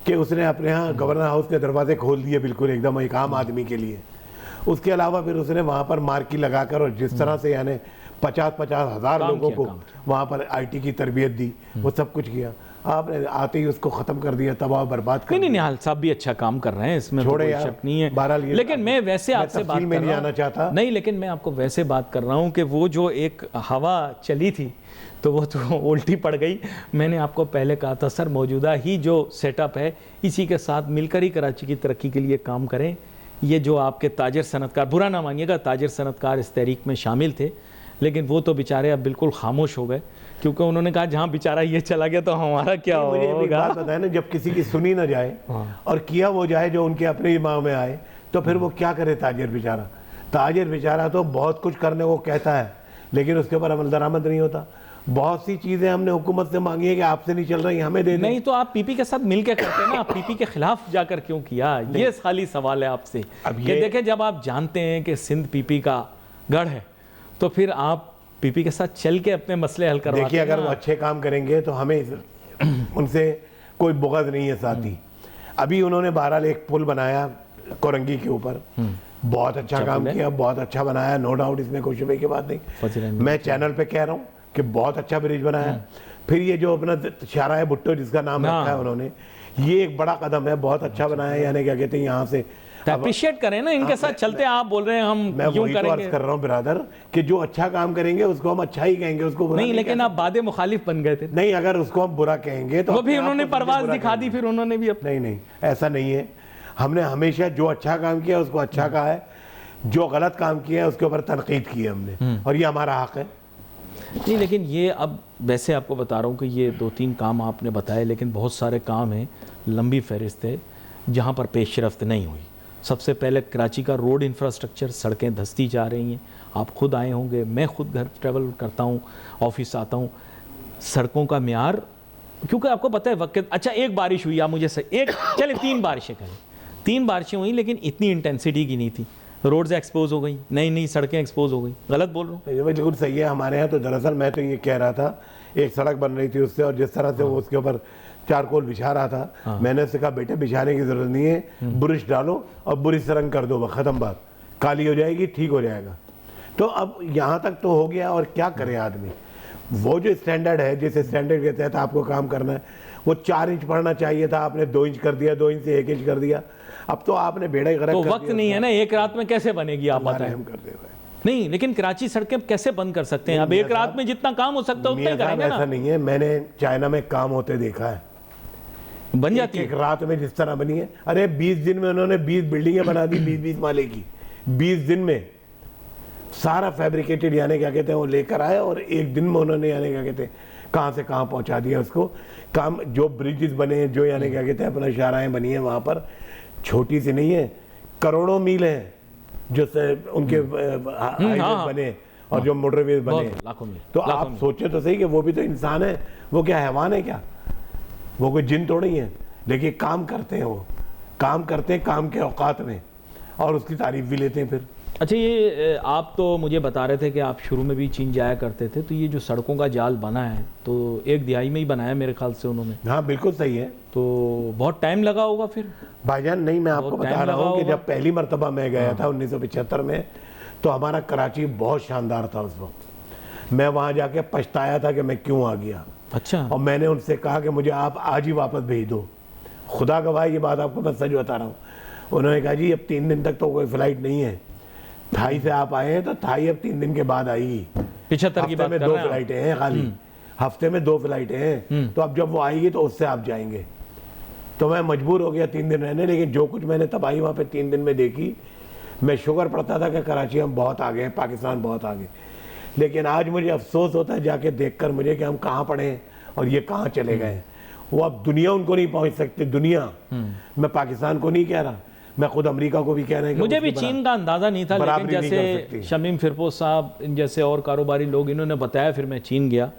कि उसने अपने यहाँ गवर्नर हाउस के दरवाजे खोल दिए बिल्कुल एकदम एक आम आदमी के लिए। उसके अलावा फिर उसने वहाँ पर मार्की लगाकर और जिस तरह से यानी 50-50 हज़ार लोगों को वहाँ पर आईटी की तरबियत दी, वो सब कुछ किया। आपने आते ही उसको खत्म कर दिया, तबाह बर्बाद कर दिया। नहीं, निहाल साहब भी अच्छा काम कर रहे हैं, इसमें तो कोई शक नहीं है। लेकिन मैं वैसे आपसे बात में नहीं जाना चाहता, नहीं, लेकिन मैं आपको वैसे बात कर रहा हूँ कि वो जो एक हवा चली थी तो वो तो उल्टी पड़ गई। मैंने आपको पहले कहा था सर, मौजूदा ही जो सेटअप है इसी के साथ मिलकर ही कराची की तरक्की के लिए काम करें। ये जो आपके ताजिर सनतकार, बुरा ना मानिएगा, ताजिर सनतकार इस तहरीक में शामिल थे, लेकिन वो तो बेचारे अब बिल्कुल खामोश हो गए, क्योंकि उन्होंने कहा जहाँ बेचारा ये चला गया तो हमारा क्या होगा। बात बताए ना, जब किसी की सुनी ना जाए और किया वो जाए जो उनके अपने दिमाग में आए, तो फिर वो क्या करे ताजिर बेचारा। ताजिर बेचारा तो बहुत कुछ करने को कहता है, लेकिन उसके ऊपर अमल दरामद नहीं होता। बहुत सी चीजें हमने हुकूमत से मांगी है कि आपसे नहीं चल रही, हमें दे दें। नहीं तो आप पीपी के साथ मिलकर करते हैं ना, आप पीपी के खिलाफ जाकर क्यों किया, ये खाली सवाल है आपसे। अब ये देखें, जब आप जानते हैं कि सिंध पीपी का गढ़ है, तो फिर आप पीपी के साथ चल के अपने मसले हल करवाते हैं। देखिए, अगर वो अच्छे काम करेंगे तो हमें उनसे कोई बुग़्ज़ नहीं है साथी। अभी उन्होंने बहरहाल एक पुल बनाया कोरंगी के ऊपर, बहुत अच्छा काम किया, बहुत अच्छा बनाया, नो डाउट, इसमें कोई शुबे की बात नहीं। मैं चैनल पे कह रहा हूँ कि बहुत अच्छा ब्रिज बनाया। फिर ये जो अपना शाहराह भुट्टो जिसका नाम रखा है उन्होंने, ये एक बड़ा कदम है, बहुत अच्छा बनाया। यानी क्या कहते हैं, यहाँ से अप्रिशिएट करें ना, इनके साथ चलते हैं। आप बोल रहे हैं हम यूं करेंगे, कर रहा हूँ बिरादर कि जो अच्छा काम करेंगे उसको हम अच्छा ही कहेंगे, उसको बुरा नहीं। लेकिन आप बादे मुखालिफ बन गए थे। नहीं, अगर उसको हम बुरा कहेंगे तो वो भी उन्होंने परवाज दिखा दी, फिर उन्होंने भी नहीं, ऐसा नहीं है। हमने हमेशा जो अच्छा काम किया उसको अच्छा कहा है, जो गलत काम किया है उसके ऊपर तनकीद की है हमने, और ये हमारा हक है। नहीं, लेकिन ये अब वैसे आपको बता रहा हूँ कि ये 2-3 काम आपने बताए, लेकिन बहुत सारे काम हैं, लंबी फहरिस्त है, जहाँ पर पेशरफ्त नहीं हुई। सबसे पहले कराची का रोड इंफ्रास्ट्रक्चर, सड़कें धंसती जा रही हैं। आप खुद आए होंगे, मैं खुद घर ट्रैवल करता हूँ, ऑफिस आता हूँ, सड़कों का म्यार, क्योंकि आपको पता है वक्त। अच्छा, एक बारिश हुई, आप मुझे चले 3 बारिशें करें, 3 बारिशें हुई, लेकिन इतनी इंटेंसिटी की नहीं थी। रोड्स एक्सपोज हो गई, नई सड़कें एक्सपोज हो गई। गलत बोल रहा हूँ? बिल्कुल सही है। हमारे यहाँ तो दरअसल मैं तो ये कह रहा था, एक सड़क बन रही थी उससे, और जिस तरह से वो उसके ऊपर चारकोल बिछा रहा था, मैंने उससे कहा बेटे बिछाने की जरूरत नहीं है, बुरिश डालो और बुरिश रंग कर दो, खत्म बात, काली हो जाएगी, ठीक हो जाएगा। तो अब यहाँ तक तो हो गया, और क्या करे आदमी। वो जो स्टैंडर्ड है, जिस स्टैंडर्ड के तहत आपको काम करना है, वो 4 इंच पढ़ना चाहिए था, आपने 2 इंच कर दिया, 2 इंच से 1 इंच कर दिया। अब तो आपने बेड़ा गर्क तो कर वक्त दिया। नहीं है ना, एक रात में कैसे बनेगी आप बताएं। हम करते हुए नहीं, लेकिन कराची सड़कें कैसे बंद कर सकते हैं? अब एक रात में जितना काम हो सकता है उतना ही करेंगे ऐसा ना। नहीं है, मैंने चाइना में काम होते देखा है, बन जाती एक रात में जिस तरह बनी है। अरे 20 दिन में उन्होंने 20 बिल्डिंगें बना दी, 20-20 माले की, 20 दिन में सारा फैब्रिकेटेड, यानी क्या कहते हैं, वो लेकर आए और एक दिन में उन्होंने यानी क्या कहते हैं कहाँ से कहाँ पहुँचा दिया उसको। काम जो ब्रिजेस बने, जो यानी क्या कहते हैं अपना शाहराहें बनी है वहाँ पर, छोटी सी नहीं है, करोड़ों मील है जो उनके हाईवे बने और जो मोटरवेज बने, लाखों मील। तो आप सोचे तो सही कि वो भी तो इंसान है, वो क्या हैवान है क्या? वो कोई जिन थोड़ी है। लेकिन काम करते हैं, वो काम करते हैं काम के औकात में, और उसकी तारीफ भी लेते हैं फिर। अच्छा, ये आप तो मुझे बता रहे थे कि आप शुरू में भी चीन जाया करते थे, तो ये जो सड़कों का जाल बना है तो 1 दिहाई में ही बनाया मेरे ख्याल से उन्होंने। हाँ बिल्कुल सही है। तो बहुत टाइम लगा होगा फिर भाईजान? नहीं, मैं आपको बता रहा हूँ कि जब पहली मरतबा मैं गया था 1975 में, तो हमारा कराची बहुत शानदार था उस वक्त। मैं वहाँ जाके पछताया था कि मैं क्यों आ गया। अच्छा। और मैंने उनसे कहा कि मुझे आप आज ही वापस भेज दो, खुदा गवाह ये बात आपको मैं सच बता रहा हूँ। उन्होंने कहा जी अब 3 दिन तक तो कोई फ्लाइट नहीं है, थाई से आप आए हैं तो थाई अब 3 दिन के बाद आएगी। 75 की बात में कर 2 रहे हैं फ्लाइटें हैं खाली, हफ्ते में 2 फ्लाइटें हैं, तो अब जब वो आएगी तो उससे आप जाएंगे। तो मैं मजबूर हो गया 3 दिन रहने, लेकिन जो कुछ मैंने तबाही वहाँ पे 3 दिन में देखी, मैं शुक्र पड़ता था कि कराची हम बहुत आगे हैं, पाकिस्तान बहुत आगे। लेकिन आज मुझे अफसोस होता है जाके देखकर मुझे कि हम कहाँ पड़े हैं और ये कहाँ चले गए हैं। वो अब दुनिया उनको नहीं पहुँच सकती, दुनिया। मैं पाकिस्तान को नहीं कह रहा, मैं खुद अमेरिका को भी कह रहे हैं। मुझे भी चीन का अंदाज़ा नहीं था, लेकिन जैसे शमीम फिरपोस साहब इन जैसे और कारोबारी लोग इन्होंने बताया, फिर मैं चीन गया।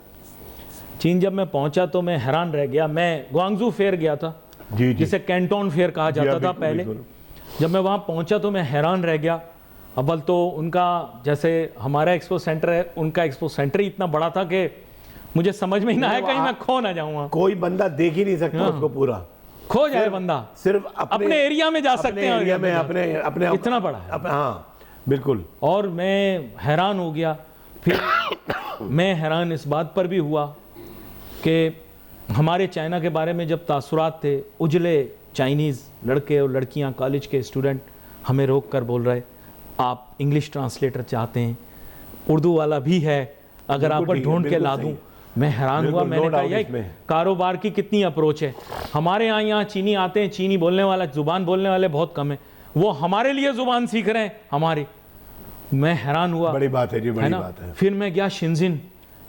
चीन जब मैं पहुंचा तो मैं हैरान रह गया। मैं ग्वांगजू फेयर गया था, जिसे कैंटोन फेयर कहा जाता था पहले। जब मैं वहाँ पहुंचा तो मैं हैरान रह गया। अव्वल तो उनका, जैसे हमारा एक्सपो सेंटर है, उनका एक्सपो सेंटर ही इतना बड़ा था कि मुझे समझ में ही ना आया, कहीं मैं खो ना जाऊँ। कोई बंदा देख ही नहीं सकता उसको पूरा, खो जाए बंदा। सिर्फ अपने एरिया में जा सकते हैं, एरिया में अपने इतना बड़ा है। हाँ बिल्कुल। और मैं हैरान हो गया। फिर मैं हैरान इस बात पर भी हुआ कि हमारे चाइना के बारे में जब तासुरात थे, उजले चाइनीज़ लड़के और लड़कियां, कॉलेज के स्टूडेंट हमें रोक कर बोल रहे, आप इंग्लिश ट्रांसलेटर चाहते हैं, उर्दू वाला भी है, अगर आपको ढूंढ के ला दूँ। मैं हैरान हुआ, मैंने कहा यार कारोबार की कितनी अप्रोच है। हमारे यहाँ चीनी आते हैं, चीनी बोलने वाला, जुबान बोलने वाले बहुत कम है, वो हमारे लिए जुबान सीख रहे हैं हमारी। मैं हैरान हुआ। बड़ी बात है जी, बड़ी बात है। फिर मैं गया शिंजिन,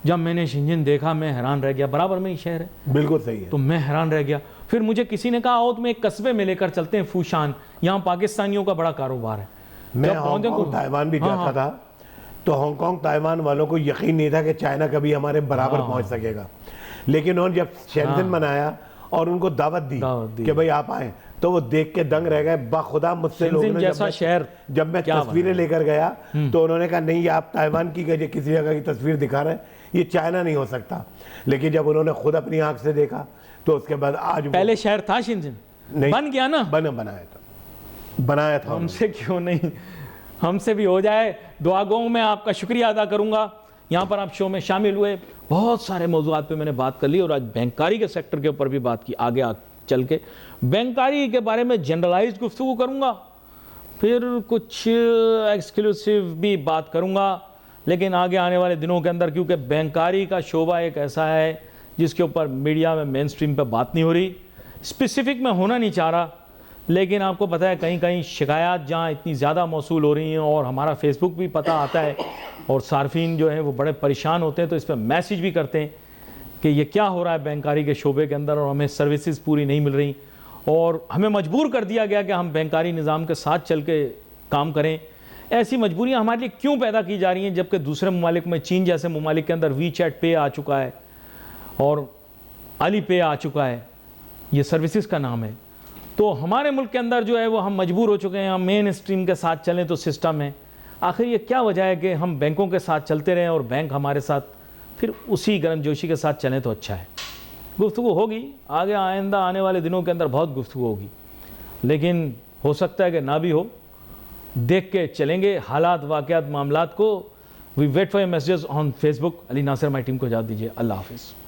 जब मैंने शिंजिन देखा मैं हैरान रह गया, बराबर में ही शहर है। बिल्कुल सही है। तो मैं हैरान रह गया। फिर मुझे किसी ने कहा आओ तुम्हें एक कस्बे में लेकर चलते हैं, फूशान, यहाँ पाकिस्तानियों का बड़ा कारोबार है। मैं हांगकांग ताइवान भी जाता था, तो हांगकांग ताइवान वालों को यकीन नहीं था कि चाइना कभी हमारे बराबर पहुंच सकेगा। लेकिन उन्होंने जब शेंजन बनाया और उनको दावत दी कि भाई आप आए, तो वो देख के दंग रह गए। बाखुदा मुझसे लोगों ने, जैसा शहर, जब मैं तस्वीरें लेकर गया तो उन्होंने कहा नहीं आप ताइवान की किसी जगह की तस्वीर दिखा रहे हैं, ये चाइना नहीं हो सकता। लेकिन जब उन्होंने खुद अपनी आंख से देखा तो उसके बाद आज पहले शहर था शिंजिन, बन गया ना, बनाया था। हमसे क्यों नहीं, हमसे भी हो जाए। दुआ गो में आपका शुक्रिया अदा करूंगा, यहाँ पर आप शो में शामिल हुए। बहुत सारे मौजूआत पे मैंने बात कर ली और आज बैंकारी के सेक्टर के ऊपर भी बात की। आगे चल के बैंकारी के बारे में जनरलाइज गुफ्तगू करूँगा, फिर कुछ एक्सक्लूसिव भी बात करूँगा, लेकिन आगे आने वाले दिनों के अंदर, क्योंकि बैंकारी का शोबा एक ऐसा है जिसके ऊपर मीडिया में मेन स्ट्रीम पर बात नहीं हो रही। स्पेसिफिक में होना नहीं चाह रहा, लेकिन आपको पता है कहीं कहीं शिकायत जहाँ इतनी ज़्यादा मौसूल हो रही हैं, और हमारा फेसबुक भी पता आता है, और सार्फिन जो हैं वो बड़े परेशान होते हैं, तो इस पर मैसेज भी करते हैं कि ये क्या हो रहा है बैंकारी के शोबे के अंदर, और हमें सर्विसेज पूरी नहीं मिल रही, और हमें मजबूर कर दिया गया कि हम बैंकारी निज़ाम के साथ चल के काम करें। ऐसी मजबूरियाँ हमारे लिए क्यों पैदा की जा रही हैं, जबकि दूसरे ममालिक में, चीन जैसे ममालिक के अंदर वीचैट पे आ चुका है और अली पे आ चुका है, ये सर्विसेज का नाम है। तो हमारे मुल्क के अंदर जो है वो हम मजबूर हो चुके हैं, हम मेन स्ट्रीम के साथ चलें तो सिस्टम है। आखिर ये क्या वजह है कि हम बैंकों के साथ चलते रहें और बैंक हमारे साथ फिर उसी गर्मजोशी के साथ चलें तो अच्छा है। गुफ्तगू होगी आगे, आइंदा आने वाले दिनों के अंदर बहुत गुफ्तगू होगी, लेकिन हो सकता है कि ना भी हो। देख के चलेंगे हालात, वाक़यात, मामलात को, we wait for your messages on Facebook. Ali Nasir, my team को इजाज़त दीजिए। अल्लाह हाफिज़।